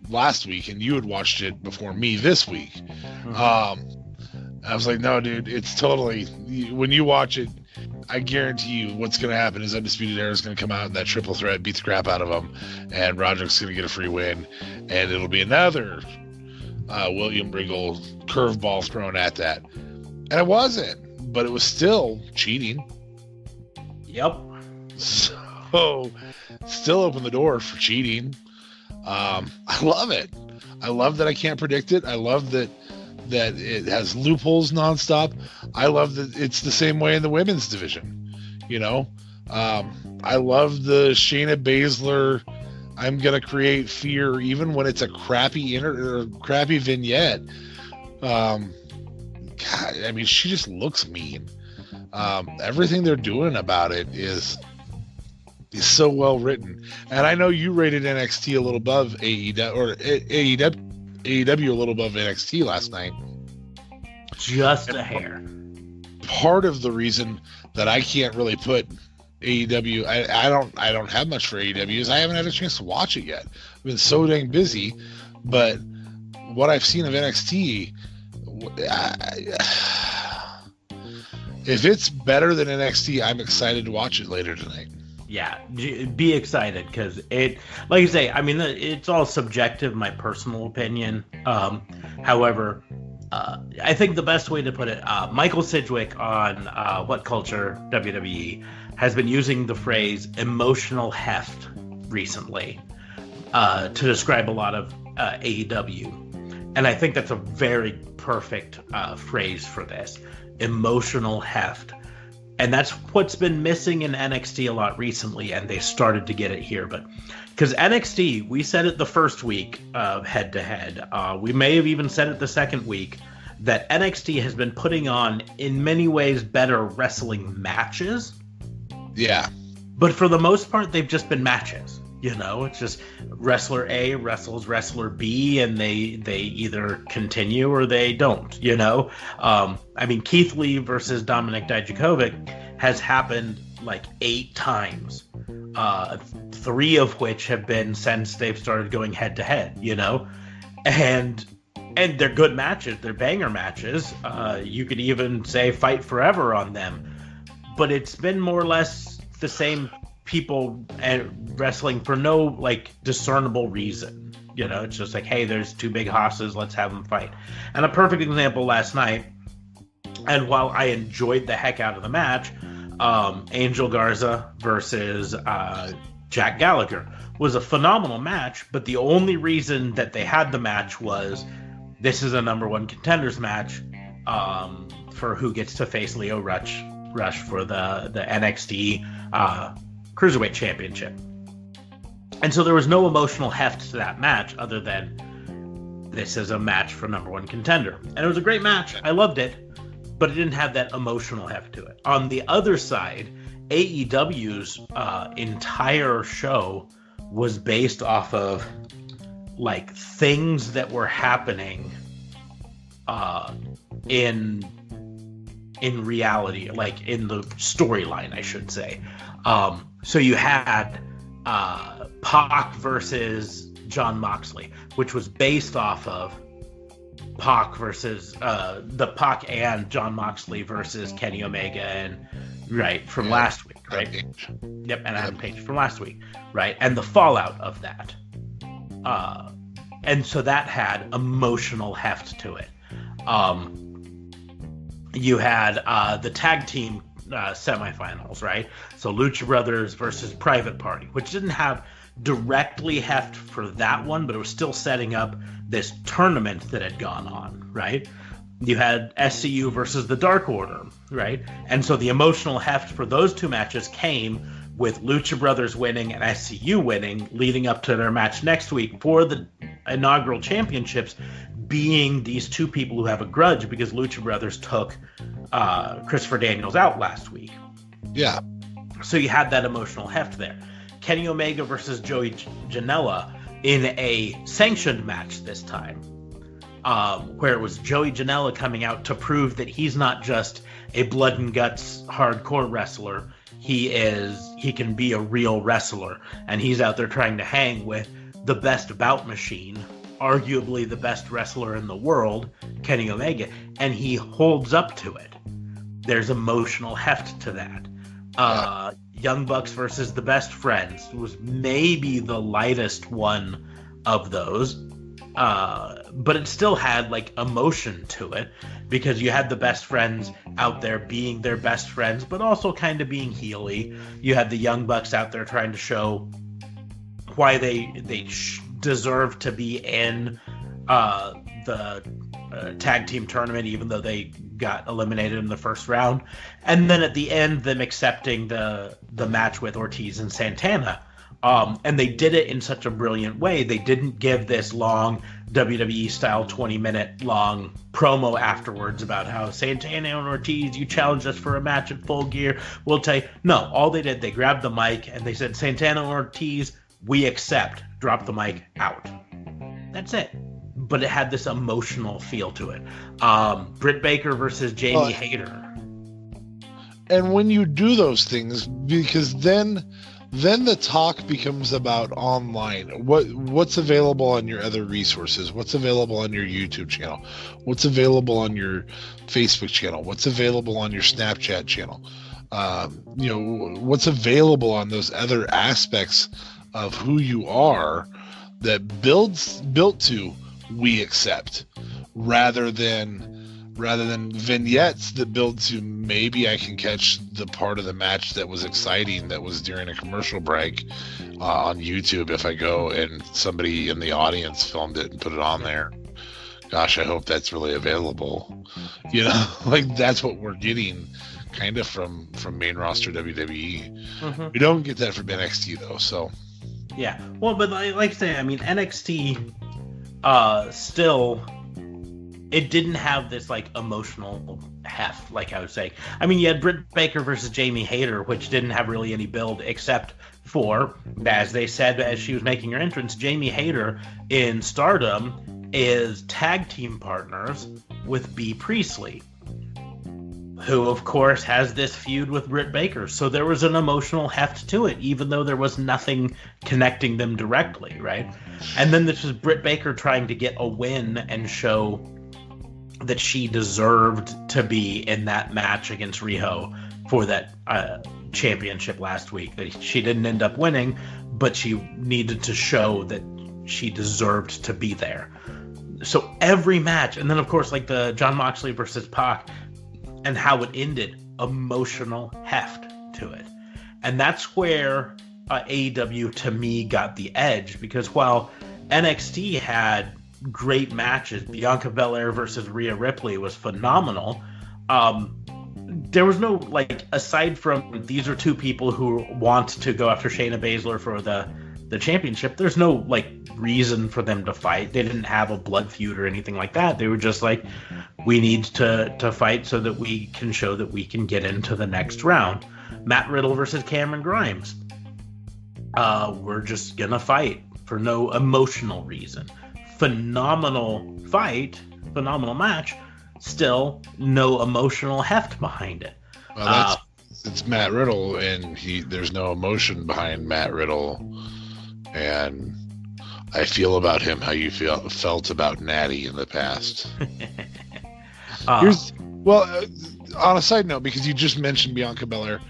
last week and you had watched it before me this week. Mm-hmm. I was like, no, dude, it's totally, when you watch it, I guarantee you what's going to happen is Undisputed Era is going to come out in that triple threat, beat the crap out of them, and Roderick's going to get a free win, and it'll be another William Regal curveball thrown at that. And it wasn't, but it was still cheating. Yep. So So still open the door for cheating. I love it. I love that I can't predict it. I love that it has loopholes nonstop. I love that it's the same way in the women's division. I love the Shayna Baszler, I'm gonna create fear even when it's a crappy crappy vignette. God, I mean, she just looks mean. Everything they're doing about it is so well written. And I know you rated NXT a little above AEW, or AEW a little above NXT last night. Just a hair. Part of the reason that I can't really put AEW, I don't have much for AEW, is I haven't had a chance to watch it yet. I've been so dang busy. But what I've seen of NXT, if it's better than NXT, I'm excited to watch it later tonight. Yeah, be excited, because it, like you say, I mean, it's all subjective, my personal opinion. However, I think the best way to put it, Michael Sidgwick on What Culture WWE has been using the phrase emotional heft recently to describe a lot of AEW. And I think that's a very perfect phrase for this, emotional heft. And that's what's been missing in NXT a lot recently, and they started to get it here. But because NXT, we said it the first week of head-to-head. We may have even said it the second week, that NXT has been putting on, in many ways, better wrestling matches. Yeah. But for the most part, they've just been matches. It's just wrestler A wrestles wrestler B, and they either continue or they don't, I mean, Keith Lee versus Dominik Dijakovic has happened like 8 times, 3 of which have been since they've started going head to head, and they're good matches. They're banger matches. You could even say fight forever on them, but it's been more or less the same people wrestling for no discernible reason. It's just like, hey, there's 2 big hosses, let's have them fight. And a perfect example last night, and while I enjoyed the heck out of the match, Angel Garza versus Jack Gallagher was a phenomenal match, but the only reason that they had the match was this is a number 1 contenders match for who gets to face Leo Rush for the NXT Cruiserweight Championship. And so there was no emotional heft to that match other than this is a match for number 1 contender. And it was a great match. I loved it, but it didn't have that emotional heft to it. On the other side, AEW's entire show was based off of things that were happening in reality, in the storyline, I should say. So you had Pac versus John Moxley, which was based off of Pac versus the Pac and John Moxley versus Kenny Omega and from last week, right? Yep, and Adam Page from last week, right? And the fallout of that. And so that had emotional heft to it. You had the tag team semifinals, right? So Lucha Brothers versus Private Party, which didn't have directly heft for that one, but it was still setting up this tournament that had gone on, right? You had SCU versus the Dark Order, right? And so the emotional heft for those 2 matches came with Lucha Brothers winning and SCU winning, leading up to their match next week for the inaugural championships, being these 2 people who have a grudge because Lucha Brothers took Christopher Daniels out last week. Yeah. So you had that emotional heft there. Kenny Omega versus Joey Janela in a sanctioned match this time, where it was Joey Janela coming out to prove that he's not just a blood and guts hardcore wrestler. He can be a real wrestler, and he's out there trying to hang with the best bout machine, arguably the best wrestler in the world, Kenny Omega, and he holds up to it. There's emotional heft to that. Young Bucks versus the Best Friends was maybe the lightest one of those, but it still had like emotion to it because you had the best friends out there being their best friends, but also kind of being heely. You had the Young Bucks out there trying to show why they deserve to be in the tag team tournament, even though they got eliminated in the first round. And then at the end, them accepting the match with Ortiz and Santana. And they did it in such a brilliant way. They didn't give this long WWE style 20-minute long promo afterwards about how Santana and Ortiz, you challenged us for a match at Full Gear. We'll tell you. No, all they did, they grabbed the mic and they said, Santana and Ortiz, we accept. Drop the mic out. That's it. But it had this emotional feel to it. Britt Baker versus Jamie Hayter. And when you do those things, because then the talk becomes about online. What's available on your other resources? What's available on your YouTube channel? What's available on your Facebook channel? What's available on your Snapchat channel? What's available on those other aspects of who you are that built to we accept, rather than vignettes that build to maybe I can catch the part of the match that was exciting that was during a commercial break on YouTube if I go and somebody in the audience filmed it and put it on there. Gosh, I hope that's really available. Like that's what we're getting kind of from main roster WWE. Mm-hmm. We don't get that from NXT though, so. Yeah, well, but like I say, I mean, NXT still, it didn't have this like emotional heft, like I was saying. I mean, you had Britt Baker versus Jamie Hayter, which didn't have really any build except for, as they said as she was making her entrance, Jamie Hayter in Stardom is tag team partners with B. Priestley, who of course has this feud with Britt Baker. So there was an emotional heft to it, even though there was nothing connecting them directly, right? And then this was Britt Baker trying to get a win and show that she deserved to be in that match against Riho for that championship last week. That she didn't end up winning, but she needed to show that she deserved to be there. So every match, and then of course like the Jon Moxley versus Pac, and how it ended, emotional heft to it. And that's where AEW, to me, got the edge. Because while NXT had great matches, Bianca Belair versus Rhea Ripley was phenomenal, there was no, like, aside from these are two people who want to go after Shayna Baszler for the championship, there's no, like, reason for them to fight. They didn't have a blood feud or anything like that. They were just like, we need to fight so that we can show that we can get into the next round. Matt Riddle versus Cameron Grimes. We're just gonna fight for no emotional reason. Phenomenal fight, phenomenal match, still no emotional heft behind it. Well, it's Matt Riddle, and there's no emotion behind Matt Riddle. And I feel about him how you felt about Natty in the past. On a side note, because you just mentioned Bianca Belair,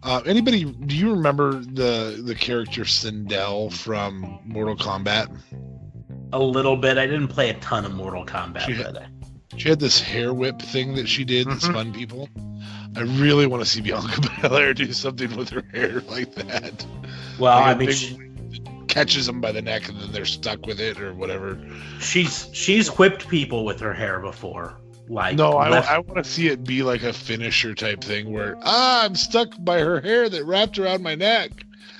do you remember the character Sindel from Mortal Kombat? A little bit. I didn't play a ton of Mortal Kombat. She had this hair whip thing that she did that spun people. I really want to see Bianca Belair do something with her hair like that. Well, like I mean, catches them by the neck and then they're stuck with it or whatever. She's whipped people with her hair before. Like, no, I want to see it be like a finisher type thing where I'm stuck by her hair that wrapped around my neck.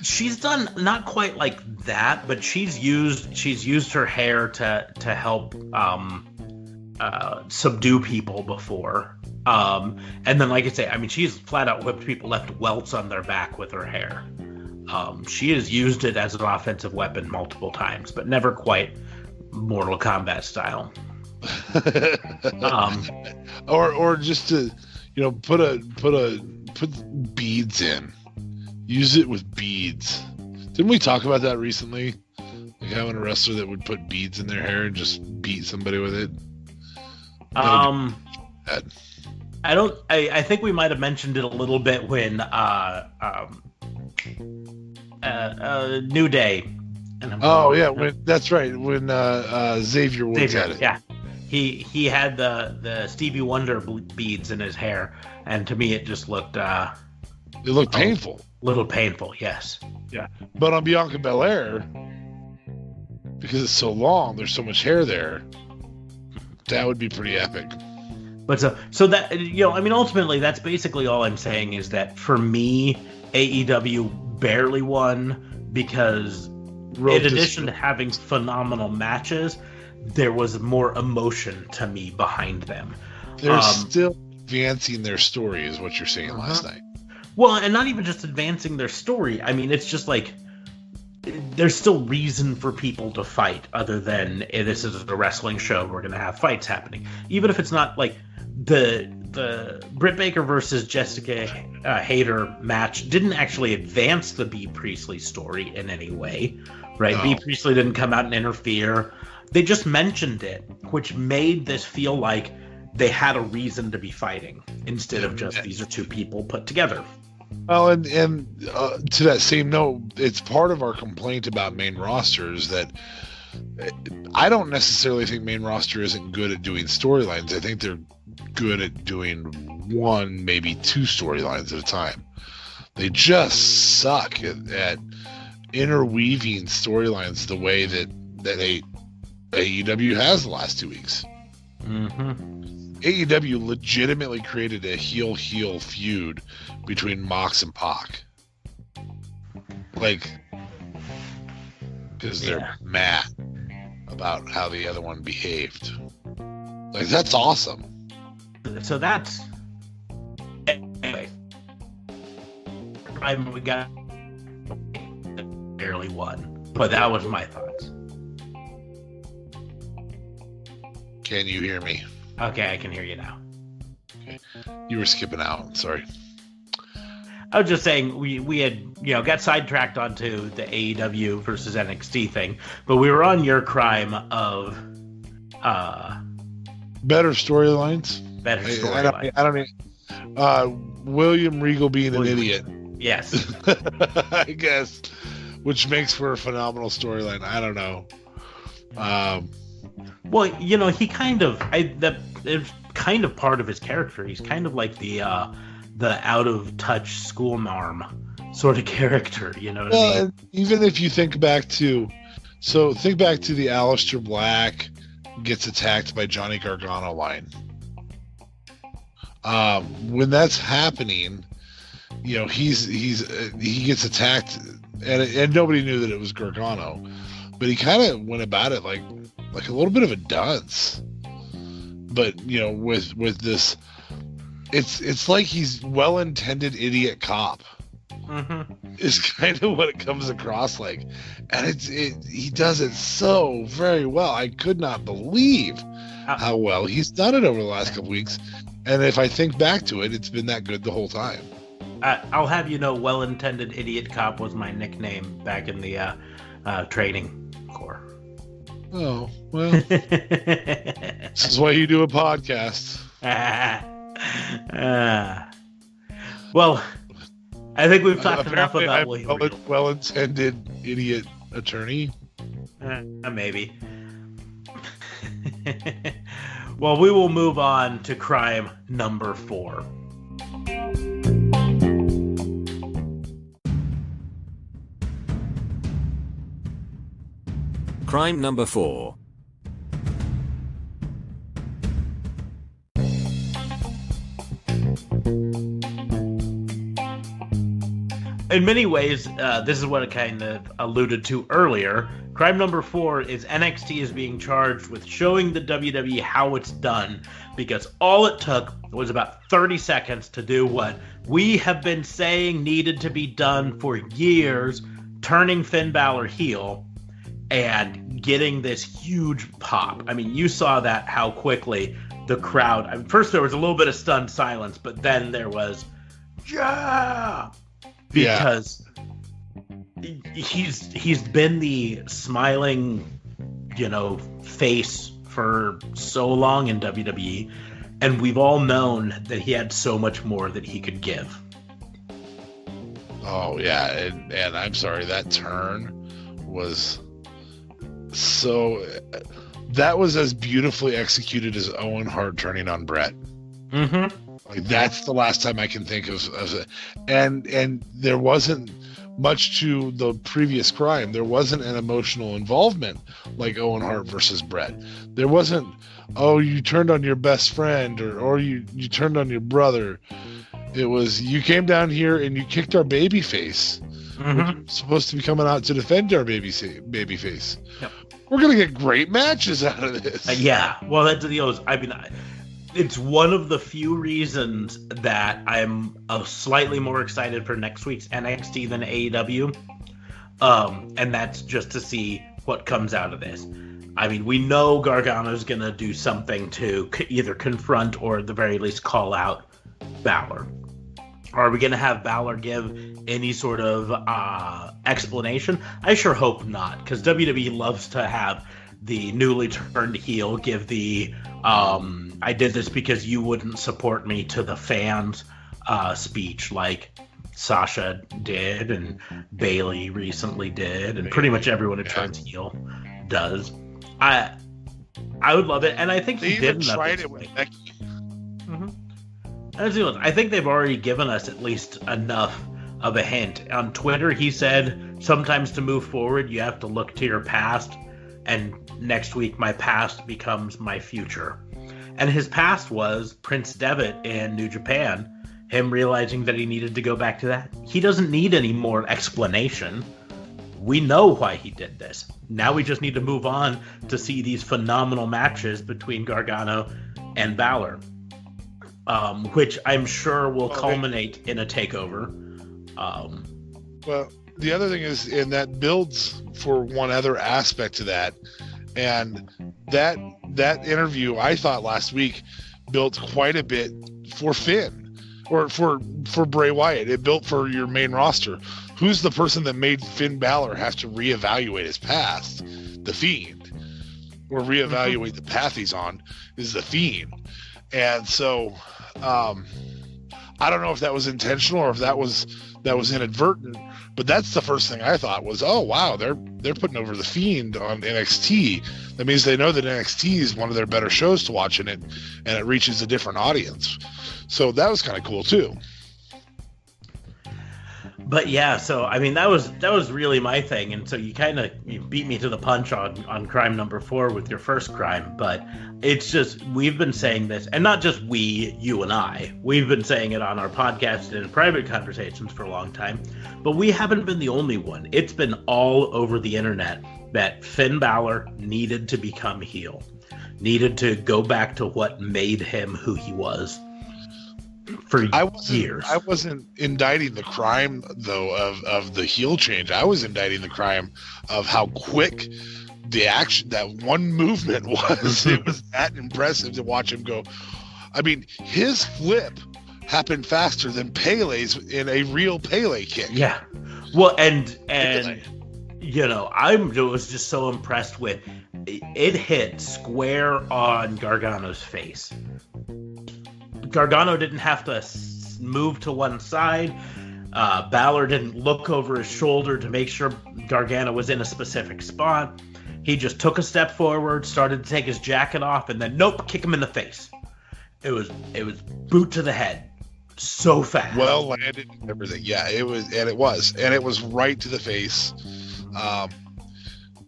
She's done not quite like that, but she's used her hair to help subdue people before. And then, like I say, I mean, she's flat out whipped people, left welts on their back with her hair. She has used it as an offensive weapon multiple times, but never quite Mortal Kombat style. Or just to, put beads in. Use it with beads. Didn't we talk about that recently? Like having a wrestler that would put beads in their hair and just beat somebody with it. I think we might have mentioned it a little bit when New Day And that's right. When Xavier Woods had it. Yeah. He had the Stevie Wonder beads in his hair, and to me it just looked it looked painful. A little painful, yes. Yeah. But on Bianca Belair, because it's so long, there's so much hair there, that would be pretty epic. But so that, I mean, ultimately that's basically all I'm saying, is that for me, AEW barely won because in addition to having phenomenal matches, there was more emotion to me behind them. They're still advancing their story, is what you're saying last night. Well, and not even just advancing their story. I mean, it's just like there's still reason for people to fight other than this is a wrestling show. We're going to have fights happening. Even if it's not like the Britt Baker versus Jessica Hayter match didn't actually advance the Bea Priestley story in any way, right? No. Bea Priestley didn't come out and interfere. They just mentioned it, which made this feel like they had a reason to be fighting instead of just these are two people put together. Well, and to that same note, it's part of our complaint about main rosters that I don't necessarily think main roster isn't good at doing storylines. I think they're good at doing one, maybe two storylines at a time. They just suck at interweaving storylines the way that AEW has the last 2 weeks. Mm-hmm. AEW legitimately created a heel feud between Mox and Pac. Like, because they're mad about how the other one behaved. Like, that's awesome. So that's... Anyway. We got... barely won. But that was my thoughts. Can you hear me? Okay, I can hear you now. Okay. You were skipping out. Sorry. I was just saying we had got sidetracked onto the AEW versus NXT thing, but we were on your crime of better storylines. Better storylines. I don't mean William Regal being an idiot. Yes. I guess, which makes for a phenomenal storyline. I don't know. Well, he kind of it's kind of part of his character. He's kind of like the out of touch school marm sort of character. You know what I mean? Even if you think back to the Aleister Black gets attacked by Johnny Gargano line. When that's happening, he gets attacked, and nobody knew that it was Gargano, but he kind of went about it like a little bit of a dunce. But with this, it's like he's well-intended idiot cop. Mm-hmm. Is kind of what it comes across like, and he does it so very well. I could not believe how well he's done it over the last couple weeks. And if I think back to it, it's been that good the whole time. I'll have you know, well-intended idiot cop was my nickname back in the training corps. Oh, well. This is why you do a podcast. Well, I think we've talked enough about William Regal. Well-intended idiot attorney? Maybe. Well, we will move on to crime number 4. Crime number 4. In many ways, this is what I kind of alluded to earlier. Crime number 4 is NXT is being charged with showing the WWE how it's done, because all it took was about 30 seconds to do what we have been saying needed to be done for years, turning Finn Balor heel and getting this huge pop. I mean, you saw that, how quickly the crowd... first there was a little bit of stunned silence, but then there was, yeah! Because he's been the smiling, face for so long in WWE, and we've all known that he had so much more that he could give. Oh yeah, and I'm sorry, that turn was So that was as beautifully executed as Owen Hart turning on Brett. Like, that's the last time I can think of it. And there wasn't much to the previous crime. There wasn't an emotional involvement like Owen Hart versus Brett. There wasn't, oh, you turned on your best friend or you turned on your brother. It was, you came down here and you kicked our baby face. We're supposed to be coming out to defend our baby face. Yep. We're going to get great matches out of this. Yeah. Well, that's the deal. I mean, it's one of the few reasons that I'm slightly more excited for next week's NXT than AEW. And that's just to see what comes out of this. I mean, we know Gargano's going to do something to either confront or at the very least call out Balor. Are we going to have Balor give any sort of explanation? I sure hope not, because WWE loves to have the newly turned heel give the I did this because you wouldn't support me to the fans speech, like Sasha did and Bayley recently did, and pretty much everyone who turns heel does. I would love it, and I think they did even tried it with Becky. I think they've already given us at least enough of a hint. On Twitter, he said, sometimes to move forward, you have to look to your past, and next week, my past becomes my future. And his past was Prince Devitt in New Japan, him realizing that he needed to go back to that. He doesn't need any more explanation. We know why he did this. Now we just need to move on to see these phenomenal matches between Gargano and Balor. Which I'm sure will culminate in a takeover. Well, the other thing is, and that builds for one other aspect to that, and that interview I thought last week built quite a bit for Finn, or for Bray Wyatt. It built for your main roster. Who's the person that made Finn Balor have to reevaluate his past? The Fiend, or reevaluate the path he's on is the Fiend. And so, I don't know if that was intentional or if that was inadvertent, but that's the first thing I thought was, oh wow, they're putting over the Fiend on NXT. That means they know that NXT is one of their better shows to watch in it, and it reaches a different audience. So that was kind of cool too. But yeah, so I mean that was really my thing, and so you beat me to the punch on crime number 4 with your first crime. But it's just, we've been saying this, and not just we, you and I. We've been saying it on our podcast and in private conversations for a long time, but we haven't been the only one. It's been all over the internet that Finn Balor needed to become heel, needed to go back to what made him who he was. For years. I wasn't indicting the crime though of the heel change. I was indicting the crime of how quick the action, that one movement was. It was that impressive to watch him go. I mean, his flip happened faster than Pele's in a real Pele kick. Yeah. Well, and you know, I was just so impressed with it. Hit square on Gargano's face. Gargano didn't have to move to one side. Balor didn't look over his shoulder to make sure Gargano was in a specific spot. He just took a step forward, started to take his jacket off, and then kick him in the face. It was boot to the head, so fast. Well landed and everything. Yeah, it was right to the face.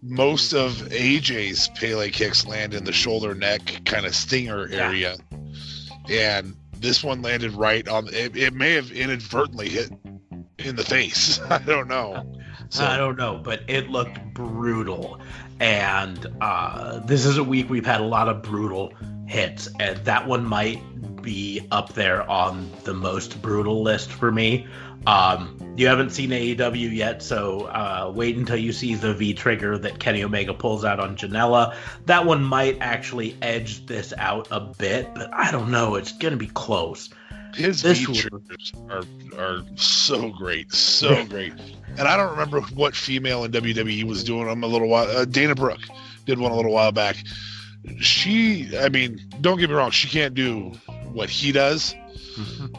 Most of AJ's Pele kicks land in the shoulder, neck, kind of stinger area. And this one landed right on. It may have inadvertently hit in the face. I don't know. I don't know, but it looked brutal. And this is a week we've had a lot of brutal hits, and that one might be up there on the most brutal list for me. You haven't seen AEW yet, so wait until you see the V-trigger that Kenny Omega pulls out on Janela. That one might actually edge this out a bit, but I don't know. It's going to be close. His V-triggers are so great, so great. And I don't remember what female in WWE was doing them a little while. Dana Brooke did one a little while back. I mean, don't get me wrong, she can't do what he does,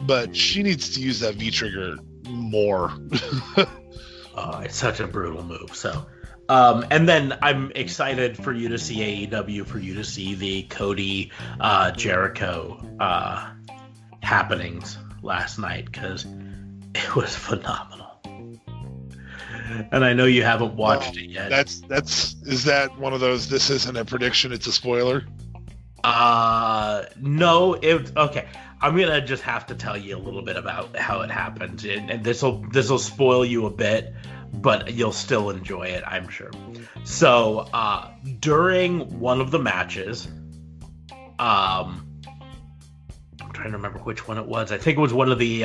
but she needs to use that V-trigger more. It's such a brutal move. So And then I'm excited for you to see AEW, for you to see the Cody Jericho happenings last night, because it was phenomenal. And I know you haven't watched it yet. Is that one of those, this isn't a prediction, it's a spoiler? No, okay. I'm gonna just have to tell you a little bit about how it happened, and this'll spoil you a bit, but you'll still enjoy it, I'm sure. So, during one of the matches, I'm trying to remember which one it was. I think it was one of the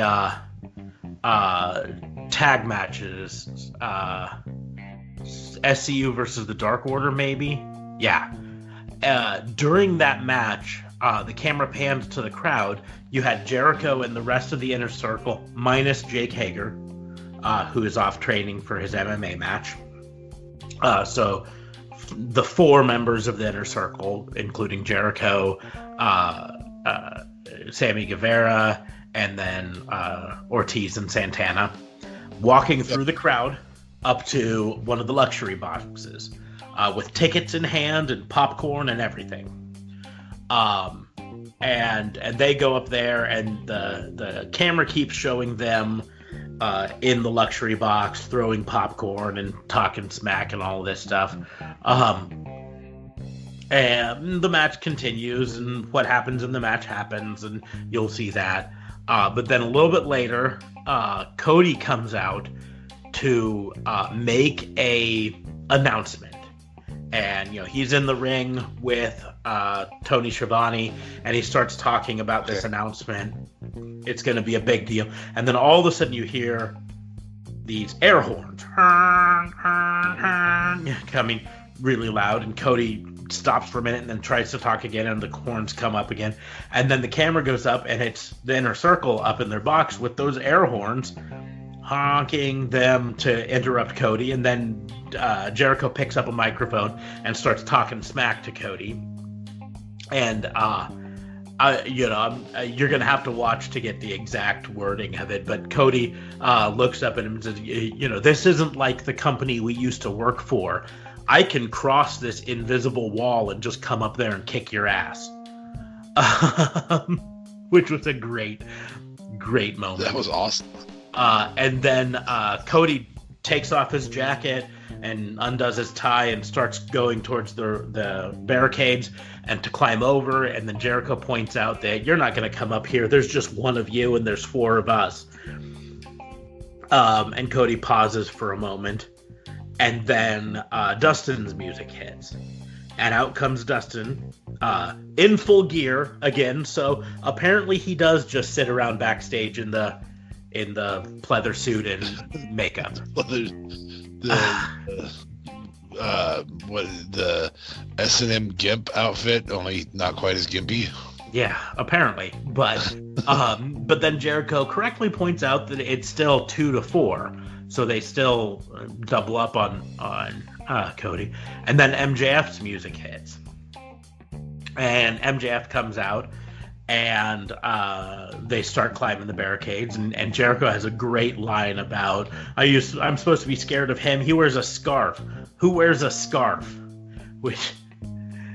tag matches, SCU versus the Dark Order, maybe. Yeah. During that match, the camera panned to the crowd. You had Jericho and the rest of the Inner Circle, minus Jake Hager, who is off training for his MMA match. So the 4 members of the Inner Circle, including Jericho, Sammy Guevara, and then Ortiz and Santana, walking through the crowd up to one of the luxury boxes with tickets in hand and popcorn and everything. And they go up there, and the camera keeps showing them in the luxury box throwing popcorn and talking smack and all this stuff. And the match continues, and what happens in the match happens, and you'll see that. But then a little bit later, Cody comes out to make a announcement. And, he's in the ring with Tony Schiavone, and he starts talking about this announcement. It's going to be a big deal. And then all of a sudden you hear these air horns coming really loud, and Cody stops for a minute and then tries to talk again, and the horns come up again. And then the camera goes up, and it's the Inner Circle up in their box with those air horns honking them to interrupt Cody. And then Jericho picks up a microphone and starts talking smack to Cody. And you're gonna have to watch to get the exact wording of it, but Cody looks up at him and says, this isn't like the company we used to work for. I can cross this invisible wall and just come up there and kick your ass. Which was a great moment. That was awesome. And then Cody takes off his jacket and undoes his tie and starts going towards the barricades and to climb over. And then Jericho points out that you're not going to come up here. There's just one of you and there's 4 of us. And Cody pauses for a moment. And then Dustin's music hits. And out comes Dustin in full gear again. So apparently he does just sit around backstage in the pleather suit and makeup. The S&M Gimp outfit, only not quite as gimpy. Yeah, apparently. But then Jericho correctly points out that it's still 2 to 4, so they still double up on Cody. And then MJF's music hits, and MJF comes out. And they start climbing the barricades, and Jericho has a great line about, I'm supposed to be scared of him. He wears a scarf. Who wears a scarf? Which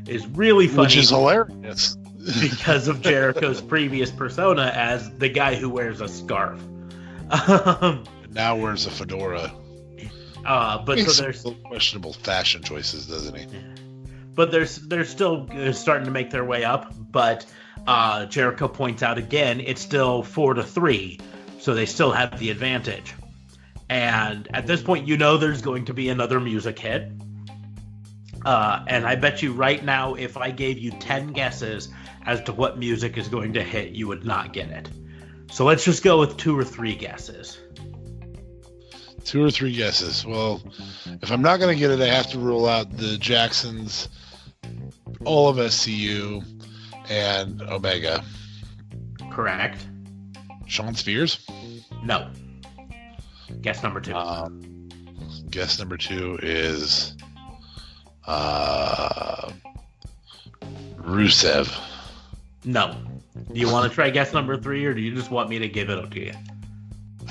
is really funny. Which is hilarious. Because of Jericho's previous persona as the guy who wears a scarf. Now wears a fedora. But so there's questionable fashion choices, doesn't he? But they're still starting to make their way up, but Jericho points out again, it's still 4 to 3, so they still have the advantage. And at this point, there's going to be another music hit. And I bet you right now, if I gave you 10 guesses as to what music is going to hit, you would not get it. So let's just go with 2 or 3 guesses. 2 or 3 guesses. Well, if I'm not going to get it, I have to rule out the Jacksons, all of SCU, and Omega. Correct. Sean Spears? No. Guess number 2. Guess number 2 is Rusev. No. Do you want to try guess number 3, or do you just want me to give it up to you?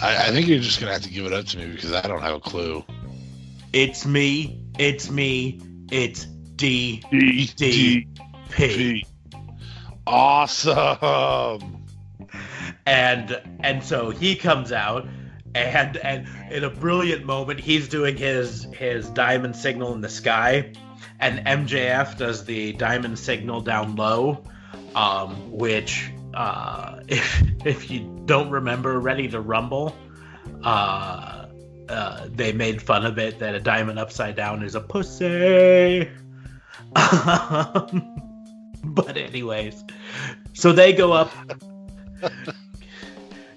I think you're just going to have to give it up to me because I don't have a clue. It's me, It's me. It's DDP. Awesome. And so he comes out, and in a brilliant moment, he's doing his diamond signal in the sky, and MJF does the diamond signal down low, which if you don't remember Ready to Rumble, they made fun of it that a diamond upside down is a pussy. But anyways, so they go up,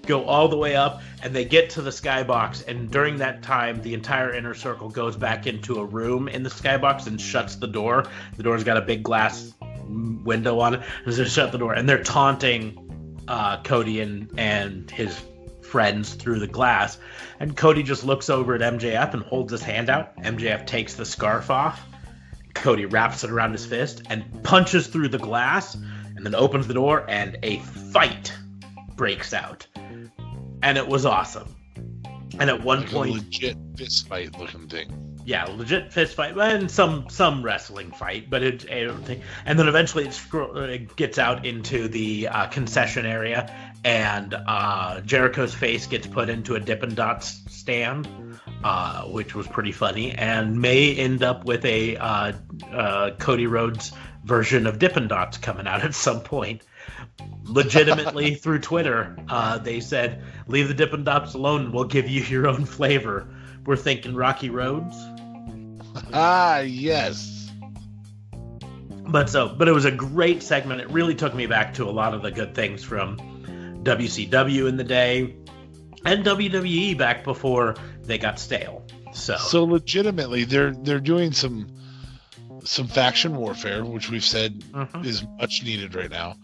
go all the way up, and they get to the skybox, and during that time, the entire inner circle goes back into a room in the skybox and shuts the door. The door's got a big glass window on it, and they shut the door, and they're taunting Cody and his friends through the glass, and Cody just looks over at MJF and holds his hand out. MJF takes the scarf off. Cody wraps it around his fist and punches through the glass, and then opens the door, and a fight breaks out. And it was awesome. And at one point, a legit fist fight looking thing. Yeah, legit fist fight, and some wrestling fight, but and then eventually it gets out into the concession area, and Jericho's face gets put into a Dippin' Dots stand, which was pretty funny, and may end up with a Cody Rhodes version of Dippin' Dots coming out at some point. Legitimately through Twitter, they said, "Leave the Dippin' Dots alone, and we'll give you your own flavor." We're thinking Rocky Roads. Yes. But it was a great segment. It really took me back to a lot of the good things from WCW in the day and WWE back before they got stale. So legitimately, they're doing some faction warfare, which we've said is much needed right now.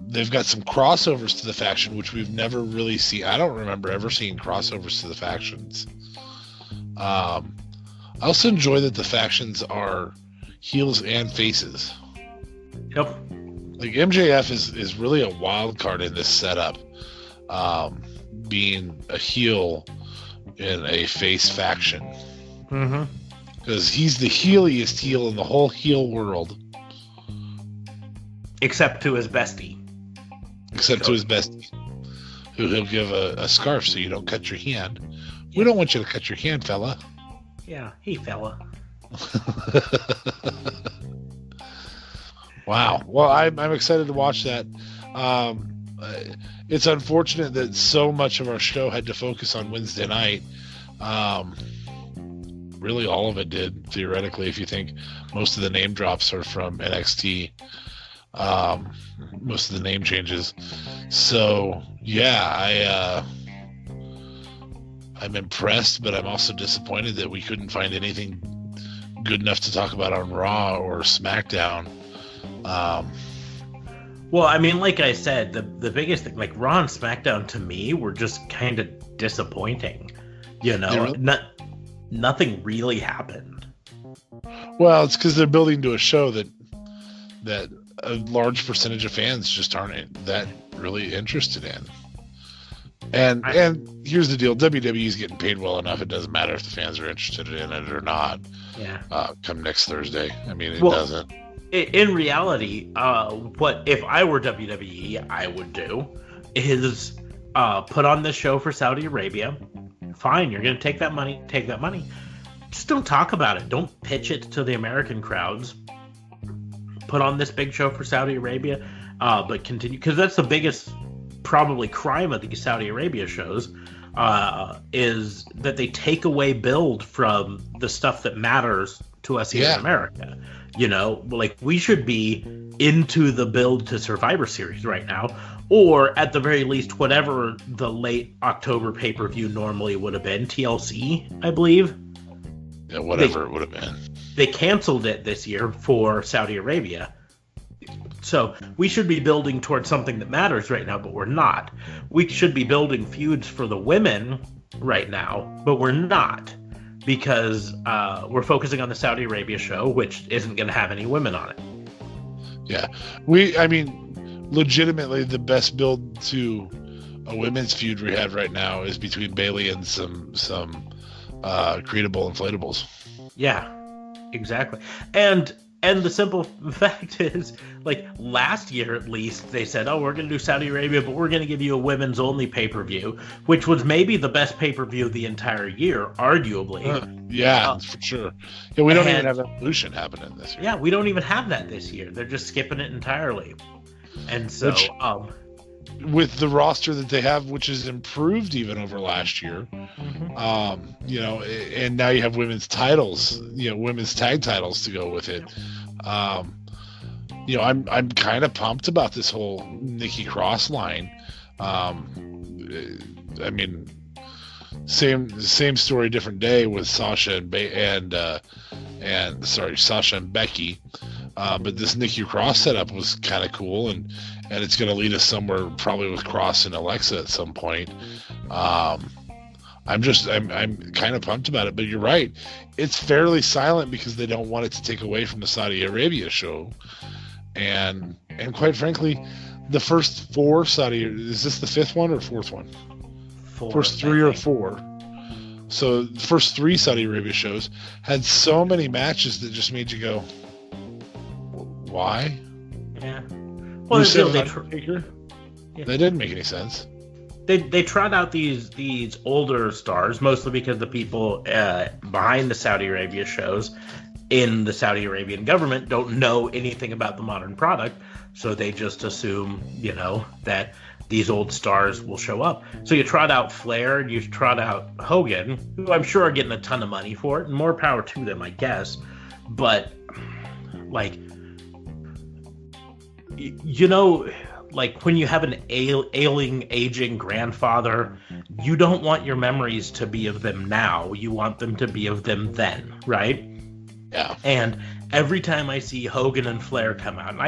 They've got some crossovers to the faction, which we've never really seen. I don't remember ever seeing crossovers to the factions. I also enjoy that the factions are heels and faces. Yep. Like MJF is really a wild card in this setup, being a heel in a face faction. Because he's the heeliest heel in the whole heel world. Except to his bestie. Who he'll give a scarf so you don't cut your hand. We don't want you to cut your hand, fella. Yeah, hey, fella. Wow. Well, I'm excited to watch that. It's unfortunate that so much of our show had to focus on Wednesday night. Really, all of it did, theoretically, if you think most of the name drops are from NXT. Most of the name changes. So, yeah, I'm impressed, but I'm also disappointed that we couldn't find anything good enough to talk about on Raw or SmackDown. Well, I mean, like I said, the biggest thing, like Raw and SmackDown to me were just kind of disappointing. You know, nothing really happened. Well, it's because they're building to a show that a large percentage of fans just aren't that really interested in. And here's the deal: WWE is getting paid well enough. It doesn't matter if the fans are interested in it or not. Yeah. Come next Thursday. I mean, it doesn't. In reality, what if I were WWE, I would do is put on this show for Saudi Arabia. Fine, you're going to take that money. Take that money. Just don't talk about it. Don't pitch it to the American crowds. Put on this big show for Saudi Arabia, but continue, because that's the biggest probably crime of these Saudi Arabia shows, is that they take away build from the stuff that matters to us here in America. You know, like we should be into the build to Survivor Series right now, or at the very least, whatever the late October pay-per-view normally would have been, TLC, I believe. Yeah, whatever it would have been. They canceled it this year for Saudi Arabia. So we should be building towards something that matters right now, but we're not. We should be building feuds for the women right now, but we're not, because we're focusing on the Saudi Arabia show, which isn't going to have any women on it. Yeah. I mean, legitimately, the best build to a women's feud we have right now is between Bayley and some creatable inflatables. Yeah, exactly. And the simple fact is, like, last year at least, they said, oh, we're going to do Saudi Arabia, but we're going to give you a women's only pay-per-view, which was maybe the best pay-per-view of the entire year, arguably. For sure. Yeah, we don't even have Evolution happening this year. Yeah, we don't even have that this year. They're just skipping it entirely. And so... with the roster that they have, which is improved even over last year, and now you have women's titles, women's tag titles to go with it. I'm kind of pumped about this whole Nikki Cross line. I mean, same story, different day with Sasha and Becky. But this Nikki Cross setup was kind of cool, and it's going to lead us somewhere, probably with Cross and Alexa at some point. I'm kind of pumped about it, but you're right. It's fairly silent because they don't want it to take away from the Saudi Arabia show. And quite frankly, the first four is this the fifth one or fourth one? First three or four. So the first three Saudi Arabia shows had so many matches that just made you go, why? Yeah. Well, that didn't make any sense. They trot out these older stars, mostly because the people behind the Saudi Arabia shows in the Saudi Arabian government don't know anything about the modern product, so they just assume, that these old stars will show up. So you trot out Flair, and you trot out Hogan, who I'm sure are getting a ton of money for it, and more power to them, I guess. But, like, like when you have an ailing, aging grandfather, you don't want your memories to be of them now. You want them to be of them then, right? Yeah. And every time I see Hogan and Flair come out, and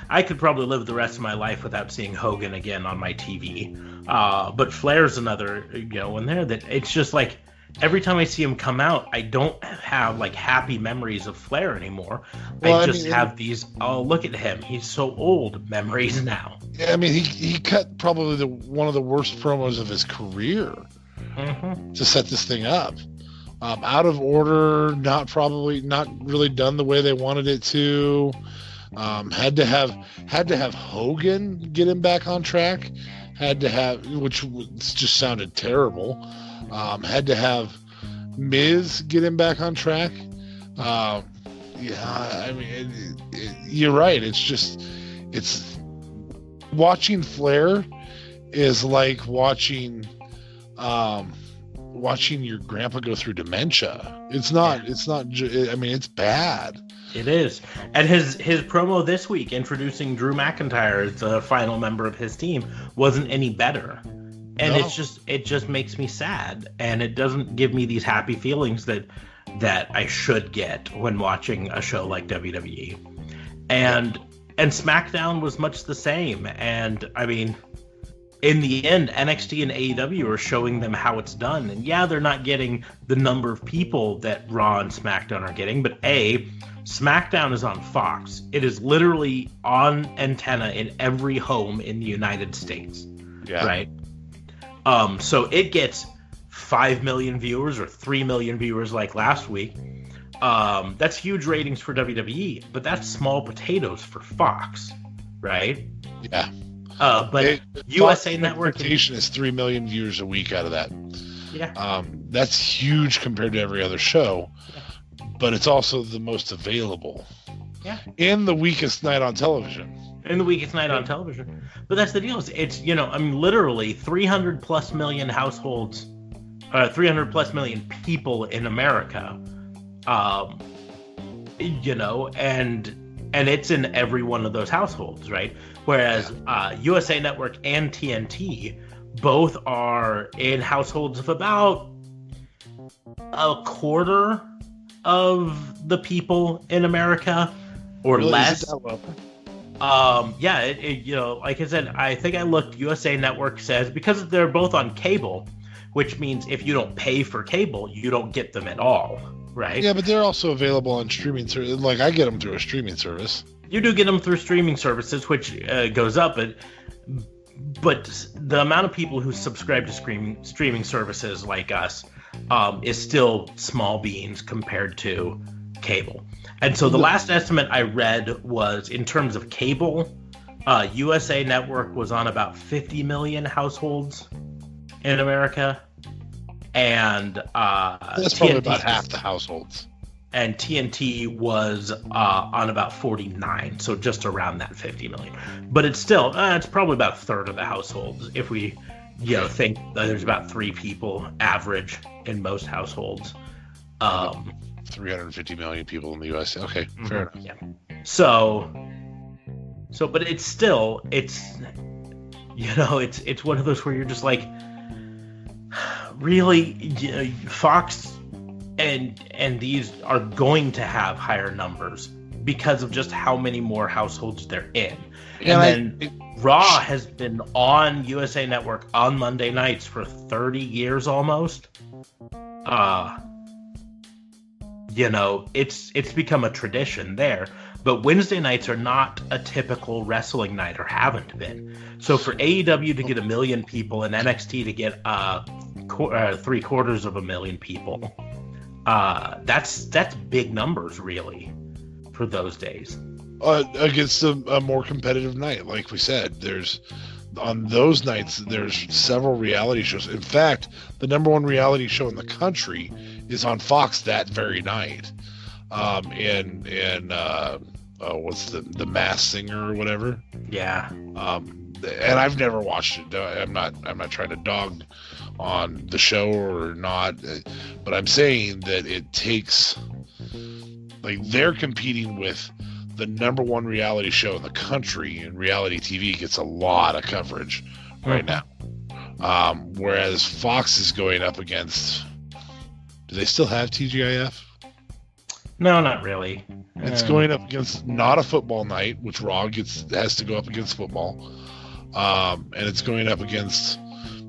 I could probably live the rest of my life without seeing Hogan again on my TV. But Flair's another, one there that it's just like, every time I see him come out, I don't have like happy memories of Flair anymore. I have these, oh, look at him, he's so old memories now. Yeah, I mean, he cut probably one of the worst promos of his career to set this thing up. Out of order, not really done the way they wanted it to. Had to have Hogan get him back on track. Which just sounded terrible. Had to have Miz get him back on track. You're right. It's watching Flair is like watching your grandpa go through dementia. It's bad. It is. And his promo this week introducing Drew McIntyre as the final member of his team wasn't any better. And no. it just makes me sad, and it doesn't give me these happy feelings that I should get when watching a show like WWE. And SmackDown was much the same. And I mean, in the end, NXT and AEW are showing them how it's done. And yeah, they're not getting the number of people that Raw and SmackDown are getting, but SmackDown is on Fox. It is literally on antenna in every home in the United States. Yeah. Right? So it gets 5 million viewers or 3 million viewers like last week. That's huge ratings for WWE, but that's small potatoes for Fox, right? Yeah. But USA Network expectation is 3 million viewers a week out of that. Yeah. That's huge compared to every other show, but it's also the most available. Yeah. In the weakest night on television. But that's the deal. It's literally 300 plus million households, 300 plus million people in America, and it's in every one of those households, right? Whereas USA Network and TNT both are in households of about a quarter of the people in America or really, less. Is it that low? Like I said, I think I looked. USA Network says because they're both on cable, which means if you don't pay for cable, you don't get them at all, right? Yeah, but they're also available on streaming service. Like I get them through a streaming service. You do get them through streaming services, which goes up, but the amount of people who subscribe to streaming services like us is still small beans compared to cable. And so the last estimate I read was, in terms of cable, USA Network was on about 50 million households in America, and that's probably about half the households. And TNT was on about 49, so just around that 50 million. But it's still, it's probably about a third of the households if we, think that there's about 3 people average in most households. 350 million people in the U.S. Okay, fair enough. Yeah. So, but it's still, it's one of those where you're just like, really, Fox and these are going to have higher numbers because of just how many more households they're in. And then Raw has been on USA Network on Monday nights for 30 years almost. It's become a tradition there. But Wednesday nights are not a typical wrestling night, or haven't been. So for AEW to get 1 million people and NXT to get 750,000 people, that's big numbers, really, for those days. Against a more competitive night, like we said, on those nights there's several reality shows. In fact, the number one reality show in the country is on Fox that very night. What's the Masked Singer or whatever? Yeah. And I've never watched it. I'm not trying to dog on the show or not, but I'm saying that it takes, like, they're competing with the number one reality show in the country, and reality TV gets a lot of coverage right now. Whereas Fox is going up against, do they still have TGIF? No, not really. It's going up against not a football night, which Raw has to go up against football. And it's going up against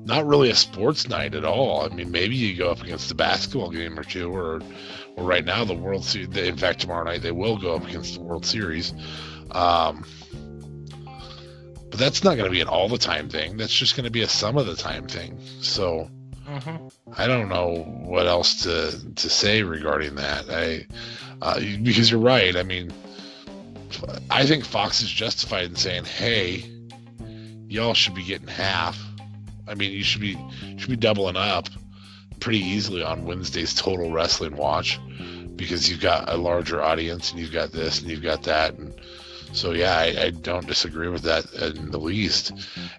not really a sports night at all. I mean, maybe you go up against a basketball game or two, or right now the World Series. In fact, tomorrow night they will go up against the World Series. But that's not going to be an all the time thing. That's just going to be a some of the time thing. So I don't know what else to say regarding that. Because you're right. I mean, I think Fox is justified in saying, "Hey, y'all should be getting half. I mean, you should be doubling up pretty easily on Wednesday's total wrestling watch, because you've got a larger audience and you've got this and you've got that." And so, yeah, I don't disagree with that in the least.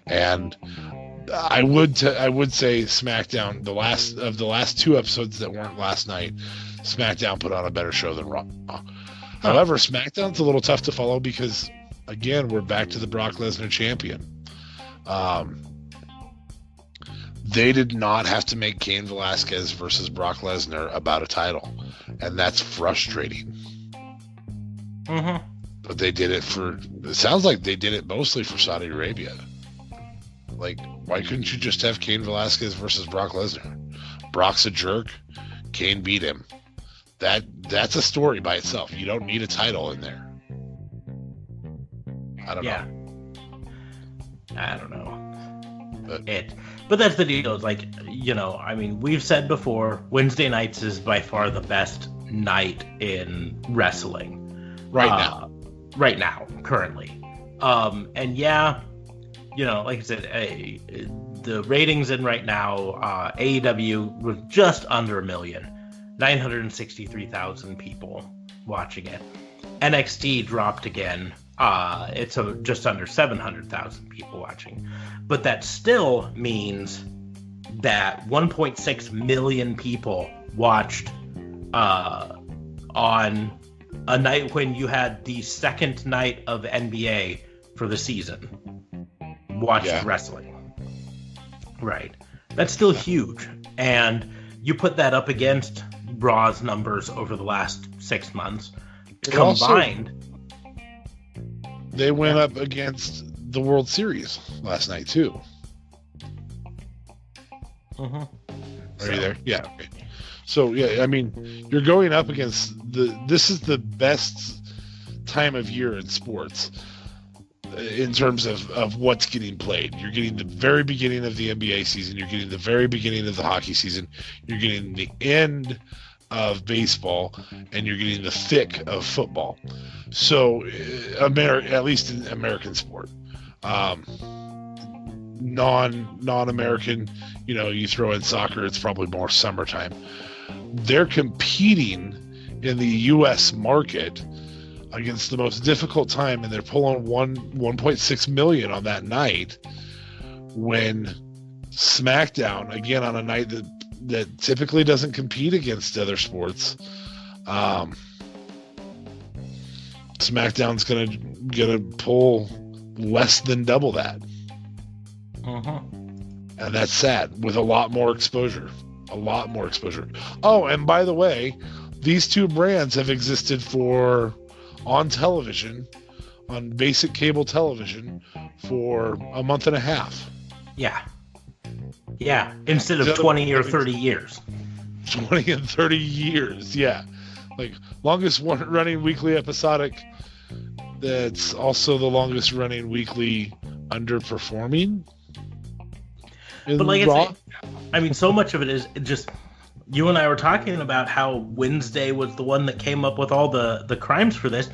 And I would say SmackDown, the last 2 episodes that weren't last night, SmackDown put on a better show than Raw. However, SmackDown's a little tough to follow because, again, we're back to the Brock Lesnar champion. They did not have to make Cain Velasquez versus Brock Lesnar about a title, and that's frustrating. But they did it it sounds like they did it mostly for Saudi Arabia. Like, why couldn't you just have Cain Velasquez versus Brock Lesnar? Brock's a jerk. Cain beat him. That's a story by itself. You don't need a title in there. I don't know. I don't know. But that's the deal. It's like, I mean, we've said before, Wednesday nights is by far the best night in wrestling. Right now, currently. And yeah, like I said, the ratings in right now, AEW was just under 1 million, 963,000 people watching it. NXT dropped again. It's just under 700,000 people watching. But that still means that 1.6 million people watched on a night when you had the second night of NBA for the season. Watched wrestling. Right. That's still huge. And you put that up against Raw's numbers over the last 6 months. Combined. They went up against the World Series last night, too. Are you there? Yeah. Okay. So, yeah, I mean, you're going up against this is the best time of year in sports. in terms of what's getting played. You're getting the very beginning of the NBA season. You're getting the very beginning of the hockey season. You're getting the end of baseball, and you're getting the thick of football. So, at least in American sport, non-American, you throw in soccer, it's probably more summertime. They're competing in the U.S. market against the most difficult time, and they're pulling 1.6 million on that night, when SmackDown, again on a night that typically doesn't compete against other sports, SmackDown's gonna pull less than double that. And that's sad, with a lot more exposure. Oh, and by the way, these two brands have existed on television, on basic cable television, for a month and a half. Yeah, instead of 20 or 30 years. 20 and 30 years, yeah. Like, longest running weekly episodic, that's also the longest running weekly underperforming. But like I mean, so much of it is just, you and I were talking about how Wednesday was the one that came up with all the crimes for this,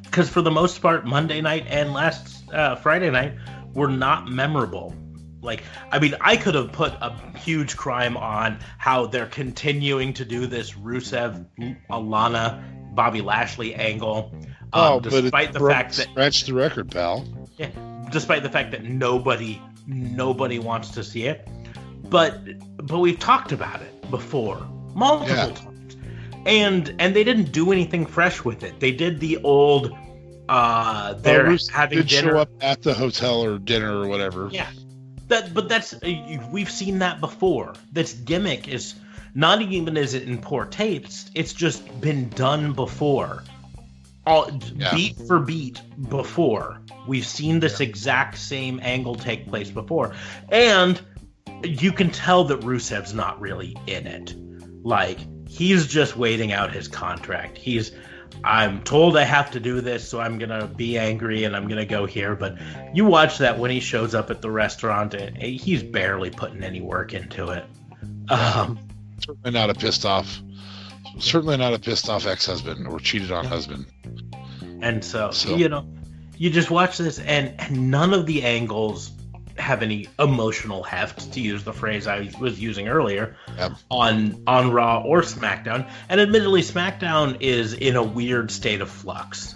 because for the most part, Monday night and last Friday night were not memorable. Like, I mean, I could have put a huge crime on how they're continuing to do this Rusev, Alana, Bobby Lashley angle, despite the fact that scratch the record, pal. Yeah, despite the fact that nobody wants to see it, but we've talked about it before multiple times, and they didn't do anything fresh with it. They did the old they're having dinner, show up at the hotel or dinner or whatever. Yeah, but that's we've seen that before. This gimmick is not even is it in poor taste. It's just been done before, beat for beat before. We've seen this exact same angle take place before. And you can tell that Rusev's not really in it. Like, he's just waiting out his contract. I'm told I have to do this, so I'm going to be angry and I'm going to go here. But you watch that when he shows up at the restaurant, he's barely putting any work into it. Certainly not a pissed off ex-husband or cheated on husband. And so, you just watch this, and none of the angles have any emotional heft, to use the phrase I was using earlier, on Raw or SmackDown. And admittedly, SmackDown is in a weird state of flux.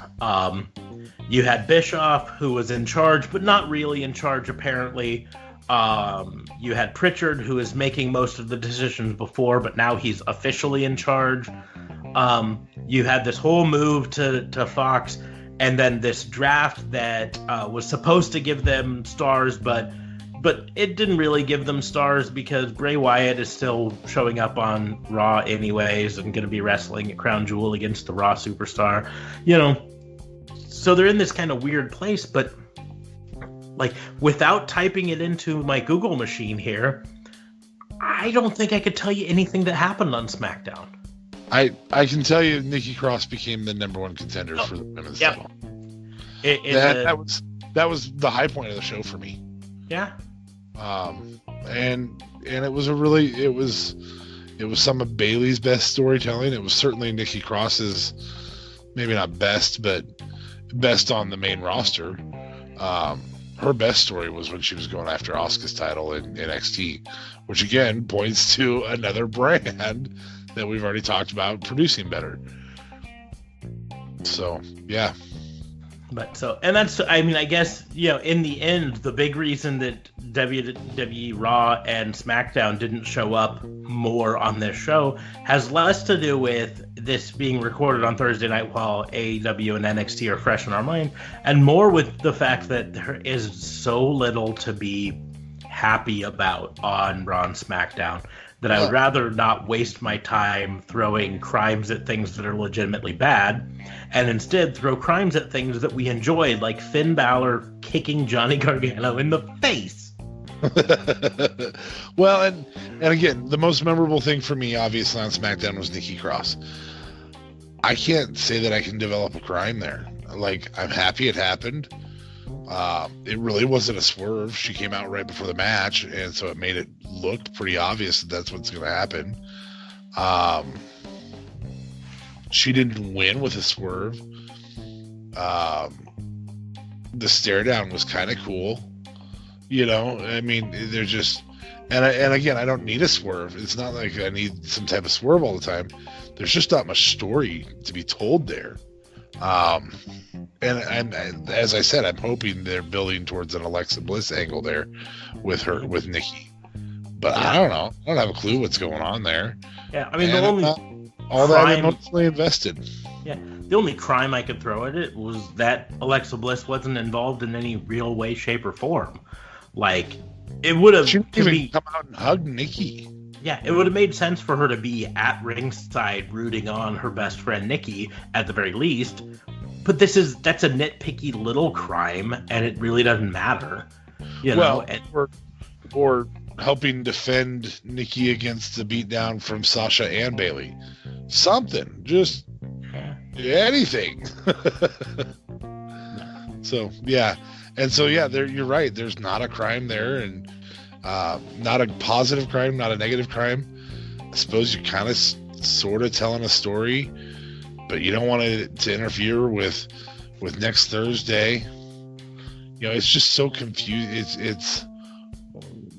You had Bischoff, who was in charge, but not really in charge, apparently. You had Pritchard, who is making most of the decisions before, but now he's officially in charge. You had this whole move to Fox, and then this draft that was supposed to give them stars, but it didn't really give them stars, because Bray Wyatt is still showing up on Raw anyways and going to be wrestling at Crown Jewel against the Raw superstar. So they're in this kind of weird place, but like, without typing it into my Google machine here, I don't think I could tell you anything that happened on SmackDown. I can tell you Nikki Cross became the number one contender for the women's title. That was the high point of the show for me. Yeah. And it was it was some of Bayley's best storytelling. It was certainly Nikki Cross's, maybe not best, but best on the main roster. Her best story was when she was going after Asuka's title in NXT, which again points to another brand that we've already talked about producing better. So, yeah. And that's, I mean, I guess, in the end, the big reason that WWE Raw and SmackDown didn't show up more on this show has less to do with this being recorded on Thursday night while AEW and NXT are fresh in our mind, and more with the fact that there is so little to be happy about on Raw and SmackDown that I would rather not waste my time throwing crimes at things that are legitimately bad, and instead throw crimes at things that we enjoyed, like Finn Balor kicking Johnny Gargano in the face. Well, and again, the most memorable thing for me, obviously, on SmackDown was Nikki Cross. I can't say that I can develop a crime there. Like, I'm happy it happened. It really wasn't a swerve. She came out right before the match, and so it made it look pretty obvious that that's what's going to happen. She didn't win with a swerve. The stare down was kind of cool. You know, I mean, they're just, and again, I don't need a swerve. It's not like I need some type of swerve all the time. There's just not much story to be told there. And as I said, I'm hoping they're building towards an Alexa Bliss angle there with Nikki. But I don't know. I don't have a clue what's going on there. Yeah, I mean, and the only all that emotionally invested. Yeah, the only crime I could throw at it was that Alexa Bliss wasn't involved in any real way, shape, or form. Like, it would have She didn't even come out and hug Nikki. Yeah, it would have made sense for her to be at ringside rooting on her best friend Nikki at the very least. But that's a nitpicky little crime, and it really doesn't matter. You know, or helping defend Nikki against the beatdown from Sasha and Bayley. Something, just anything. So yeah, you're right. There's not a crime there, and not a positive crime, not a negative crime. I suppose you're kind of sort of telling a story, but you don't want it to interfere with next Thursday. You know, it's just so confused.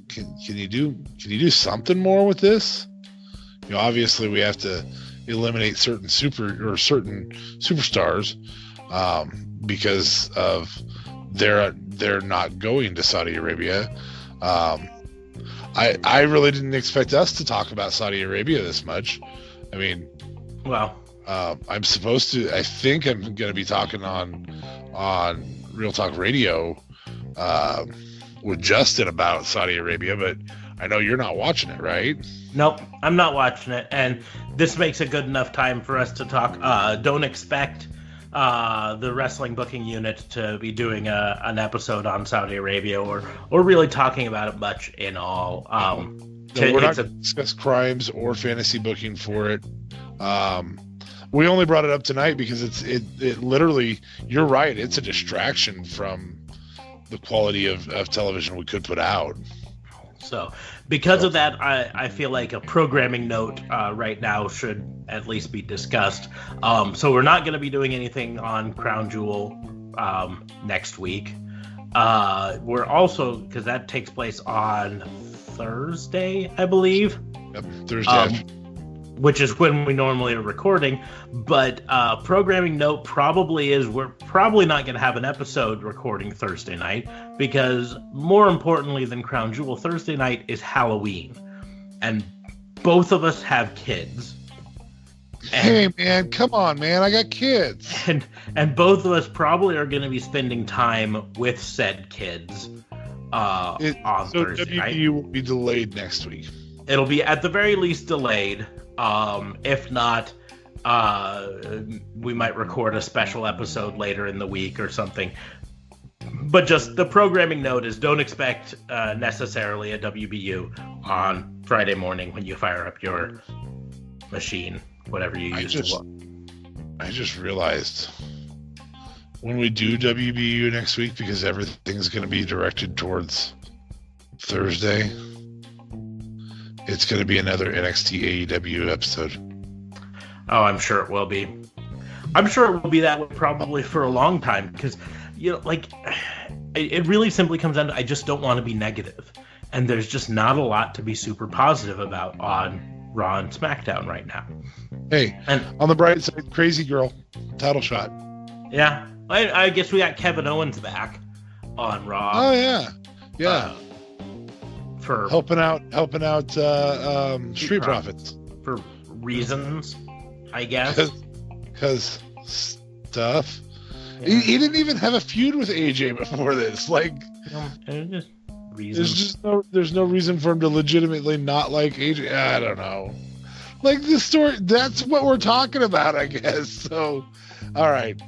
Can you do something more with this? You know, obviously we have to eliminate certain superstars because of they're not going to Saudi Arabia. I really didn't expect us to talk about Saudi Arabia this much. I mean, well, I'm supposed to. I think I'm going to be talking on Real Talk Radio with Justin about Saudi Arabia, but I know you're not watching it, right? Nope, I'm not watching it, and this makes a good enough time for us to talk. Don't expect the wrestling booking unit to be doing an episode on Saudi Arabia or really talking about it much in all. No, we're not going to discuss crimes or fantasy booking for it. We only brought it up tonight because it literally, you're right, it's a distraction from the quality of television we could put out. So because of that, I feel like a programming note right now should at least be discussed. So we're not going to be doing anything on Crown Jewel next week. We're also, because that takes place on Thursday, I believe. Yep, Thursday. Which is when we normally are recording. But programming note probably is we're probably not going to have an episode recording Thursday night, because more importantly than Crown Jewel, Thursday night is Halloween. And both of us have kids. Hey, man, come on, man. I got kids. And both of us probably are going to be spending time with said kids on Thursday night. WBU will be delayed next week. It'll be at the very least delayed. If not, we might record a special episode later in the week or something. But just the programming note is don't expect necessarily a WBU on Friday morning when you fire up your machine, whatever you use to look. I just realized when we do WBU next week, because everything's going to be directed towards Thursday, it's going to be another NXT AEW episode. Oh, I'm sure it will be. I'm sure it will be that way probably for a long time, because, you know, like, it really simply comes down to I just don't want to be negative. And there's just not a lot to be super positive about on Raw and SmackDown right now. Hey, and on the bright side, Crazy Girl, title shot. Yeah, I guess we got Kevin Owens back on Raw. Oh, yeah. Yeah. For helping out Street Profits for reasons, I guess. Because stuff. Yeah. He didn't even have a feud with AJ before this. Like, just reasons. There's no reason for him to legitimately not like AJ. I don't know. Like, the story. That's what we're talking about, I guess. So, all right.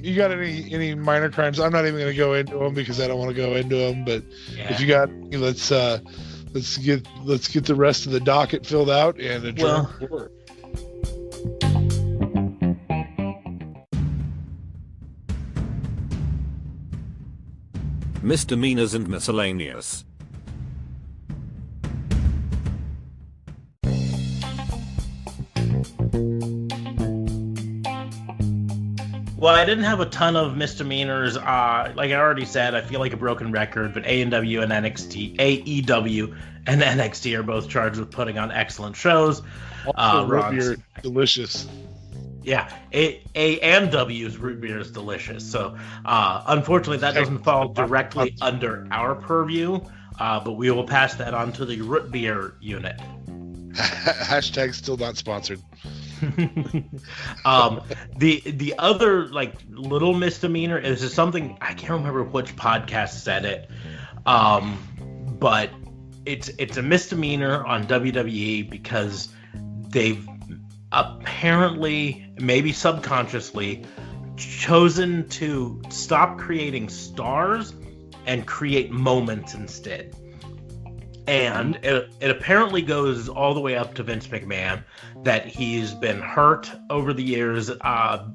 You got any minor crimes? I'm not even going to go into them because I don't want to go into them. But if you got, let's get the rest of the docket filled out and adjourn. Well, Misdemeanors and miscellaneous. Well, I didn't have a ton of misdemeanors. Like I already said, I feel like a broken record, but AEW and NXT are both charged with putting on excellent shows. Root beer, delicious. Yeah, A and W's root beer is delicious. So, unfortunately, that doesn't fall directly under our purview, but we will pass that on to the root beer unit. Hashtag still not sponsored. The other like little misdemeanor is something I can't remember which podcast said it, but it's a misdemeanor on WWE because they've apparently, maybe subconsciously, chosen to stop creating stars and create moments instead. And it apparently goes all the way up to Vince McMahon, that he's been hurt over the years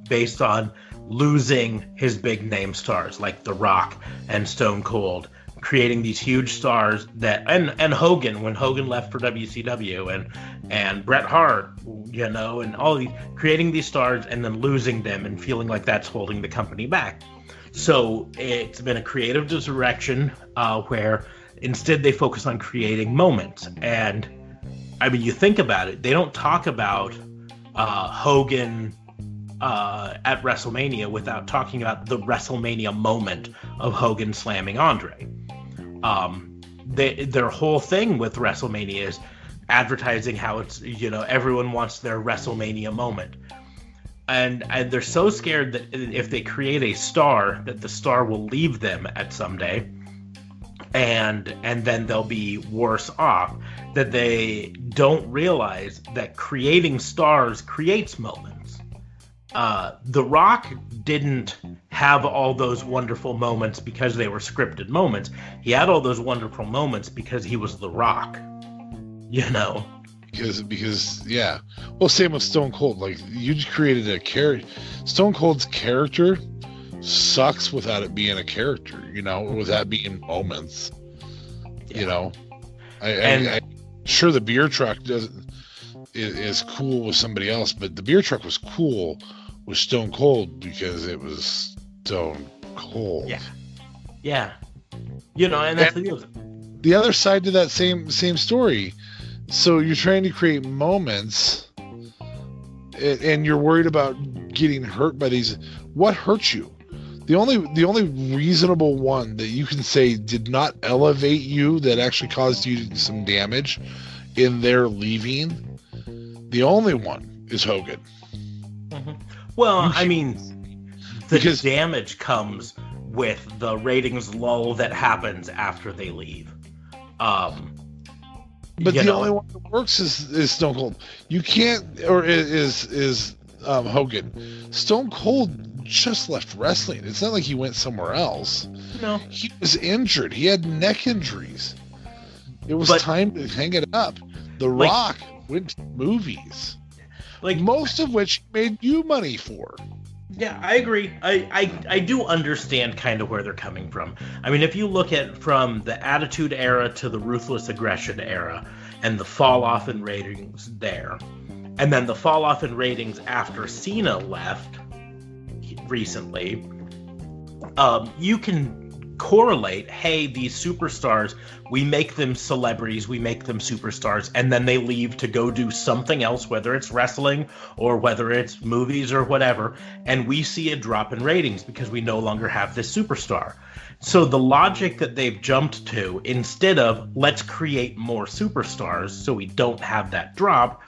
based on losing his big name stars like The Rock and Stone Cold, creating these huge stars that and Hogan when Hogan left for WCW and Bret Hart, and all these, creating these stars and then losing them and feeling like that's holding the company back. So it's been a creative direction where instead they focus on creating moments. And I mean, you think about it, they don't talk about Hogan at WrestleMania without talking about the WrestleMania moment of Hogan slamming Andre. Their whole thing with WrestleMania is advertising how it's, everyone wants their WrestleMania moment. And they're so scared that if they create a star, that the star will leave them at some day, and then they'll be worse off, that they don't realize that creating stars creates moments. The Rock didn't have all those wonderful moments because they were scripted moments. He had all those wonderful moments because he was The Rock, Because yeah. Well, same with Stone Cold. Like, you just created a character. Stone Cold's character sucks without it being a character, without being moments. I'm sure the beer truck is cool with somebody else, but the beer truck was cool with Stone Cold because it was Stone Cold. Yeah. And that's the deal. The other side to that same story. So you're trying to create moments, and you're worried about getting hurt by these. What hurts you? The only reasonable one that you can say did not elevate you, that actually caused you some damage in their leaving, the only one is Hogan. Mm-hmm. Well, I mean, because damage comes with the ratings lull that happens after they leave. But the only one that works is Stone Cold. You can't, or is Hogan. Stone Cold just left wrestling. It's not like he went somewhere else. No. He was injured. He had neck injuries. It was time to hang it up. The Rock went to movies. Most of which made you money for. Yeah, I agree. I do understand kind of where they're coming from. I mean, if you look at from the Attitude Era to the Ruthless Aggression Era and the fall off in ratings there, and then the fall off in ratings after Cena left recently, you can correlate, hey, these superstars, we make them celebrities, we make them superstars, and then they leave to go do something else, whether it's wrestling or whether it's movies or whatever, and we see a drop in ratings because we no longer have this superstar. So the logic that they've jumped to, instead of let's create more superstars so we don't have that drop,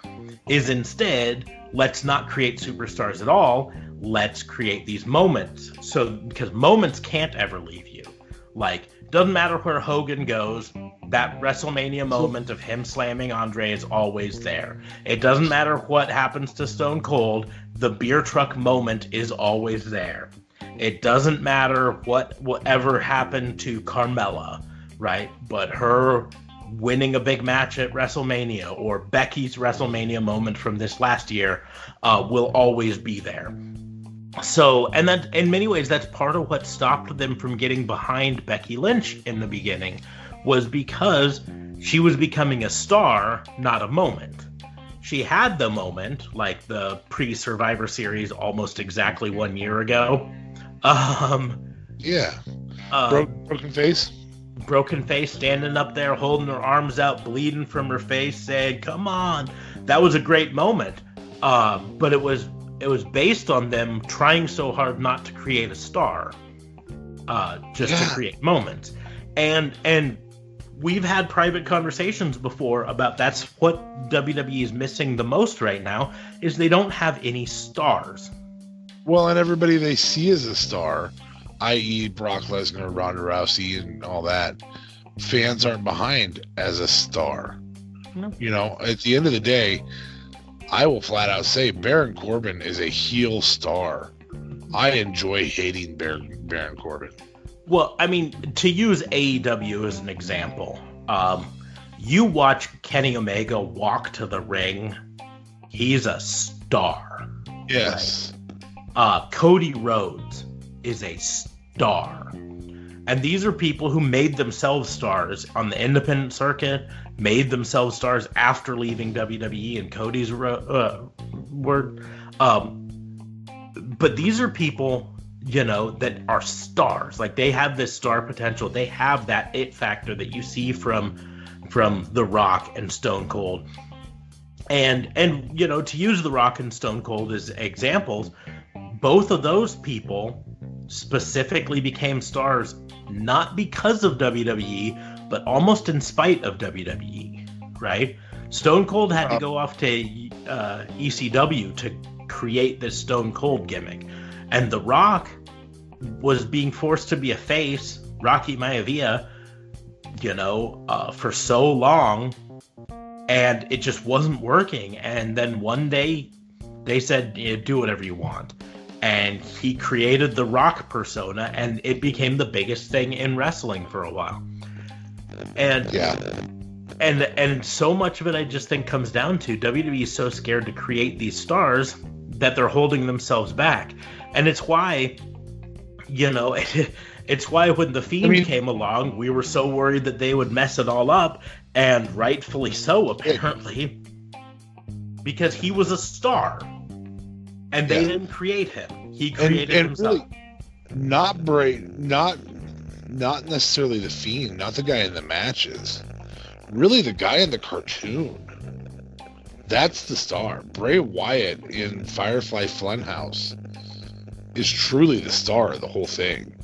is instead let's not create superstars at all, let's create these moments. So because moments can't ever leave you. Doesn't matter where Hogan goes, that WrestleMania moment of him slamming Andre is always there. It doesn't matter what happens to Stone Cold, the beer truck moment is always there. It doesn't matter whatever happened to Carmella, right? But her winning a big match at WrestleMania, or Becky's WrestleMania moment from this last year, will always be there. So, and that in many ways, that's part of what stopped them from getting behind Becky Lynch in the beginning, was because she was becoming a star, not a moment. She had the moment, like the pre-Survivor Series, almost exactly 1 year ago. Yeah. Broken face. Broken face, standing up there, holding her arms out, bleeding from her face, saying, "Come on!" That was a great moment. But it was based on them trying so hard not to create a star, just to create moments. And we've had private conversations before about that's what WWE is missing the most right now, is they don't have any stars. Well, and everybody they see as a star, i.e. Brock Lesnar, Ronda Rousey, and all that, fans aren't behind as a star. No. You know, at the end of the day, I will flat out say Baron Corbin is a heel star. I enjoy hating Baron Corbin. Well, I mean, to use AEW as an example, you watch Kenny Omega walk to the ring, he's a star. Yes. Right? Cody Rhodes is a star. And these are people who made themselves stars on the independent circuit, made themselves stars after leaving WWE in Cody's word. But these are people, you know, that are stars. Like, they have this star potential. They have that it factor that you see from The Rock and Stone Cold. And you know, to use The Rock and Stone Cold as examples, both of those people specifically became stars not because of WWE, but almost in spite of WWE, right? Stone Cold had to go off to ECW to create this Stone Cold gimmick. And The Rock was being forced to be a face, Rocky Maivia, you know, for so long, and it just wasn't working. And then one day they said, yeah, do whatever you want. And he created the Rock persona, and it became the biggest thing in wrestling for a while. And and so much of it, I just think, comes down to WWE is so scared to create these stars that they're holding themselves back. And it's why, you know, it's why when The Fiend came along, we were so worried that they would mess it all up, and rightfully so, apparently, because he was a star. And they didn't create him. He created himself. Really, not Bray, not necessarily The Fiend, not the guy in the matches. Really, the guy in the cartoon. That's the star. Bray Wyatt in Firefly Funhouse is truly the star of the whole thing.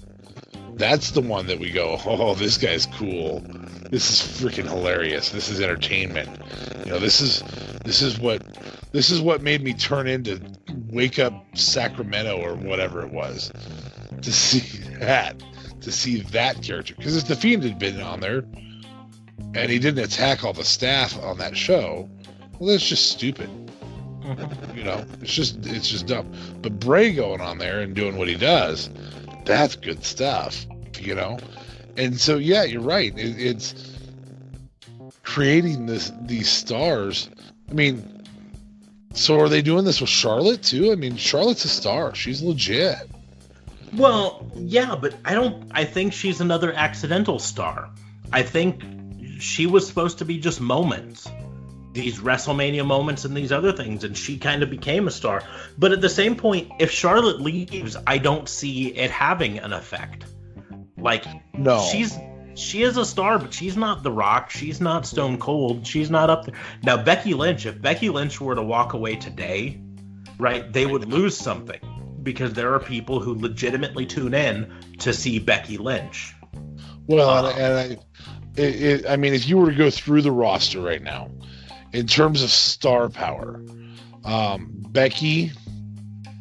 That's the one that we go, oh, this guy's cool. This is freaking hilarious. This is entertainment. You know, this is what made me turn into Wake Up Sacramento or whatever it was to see that character, because if The Fiend had been on there and he didn't attack all the staff on that show, well, that's just stupid. You know, it's just dumb. But Bray going on there and doing what he does, that's good stuff, you know. And so, yeah, you're right. It's creating these stars. I mean, so are they doing this with Charlotte too? I mean, Charlotte's a star. She's legit. Well, yeah, but I think she's another accidental star. I think she was supposed to be just moments. These WrestleMania moments and these other things, and she kind of became a star. But at the same point, if Charlotte leaves, I don't see it having an effect. Like, no, she is a star, but she's not The Rock. She's not Stone Cold. She's not up there. Now, Becky Lynch, if Becky Lynch were to walk away today, right, they would lose something, because there are people who legitimately tune in to see Becky Lynch. Well, I mean, if you were to go through the roster right now, in terms of star power, Becky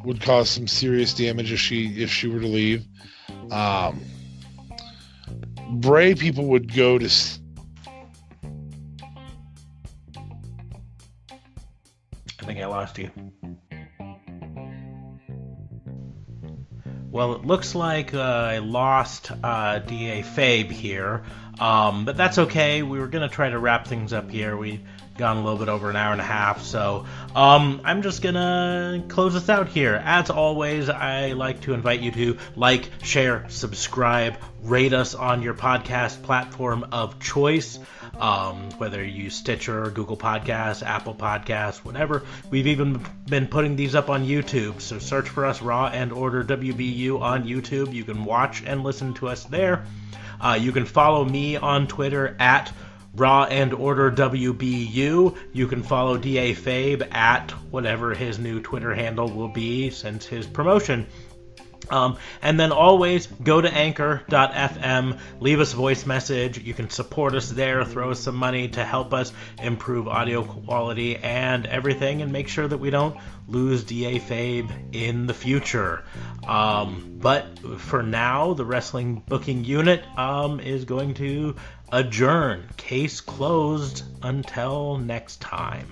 would cause some serious damage if she were to leave. Bray, people would go to. I think I lost you. Well, it looks like I lost D.A. Fabe here. But that's okay. We were going to try to wrap things up here. We've gone a little bit over an hour and a half, so I'm just going to close us out here. As always, I like to invite you to like, share, subscribe, rate us on your podcast platform of choice, whether you use Stitcher, Google Podcasts, Apple Podcasts, whatever. We've even been putting these up on YouTube, so search for us, Raw and Order WBU, on YouTube. You can watch and listen to us there. You can follow me on Twitter at Raw and Order WBU. You can follow DA Fabe at whatever his new Twitter handle will be since his promotion. And then always go to anchor.fm, leave us a voice message. You can support us there, throw us some money to help us improve audio quality and everything, and make sure that we don't lose DA Fabe in the future. But for now, the wrestling booking unit is going to adjourn. Case closed until next time.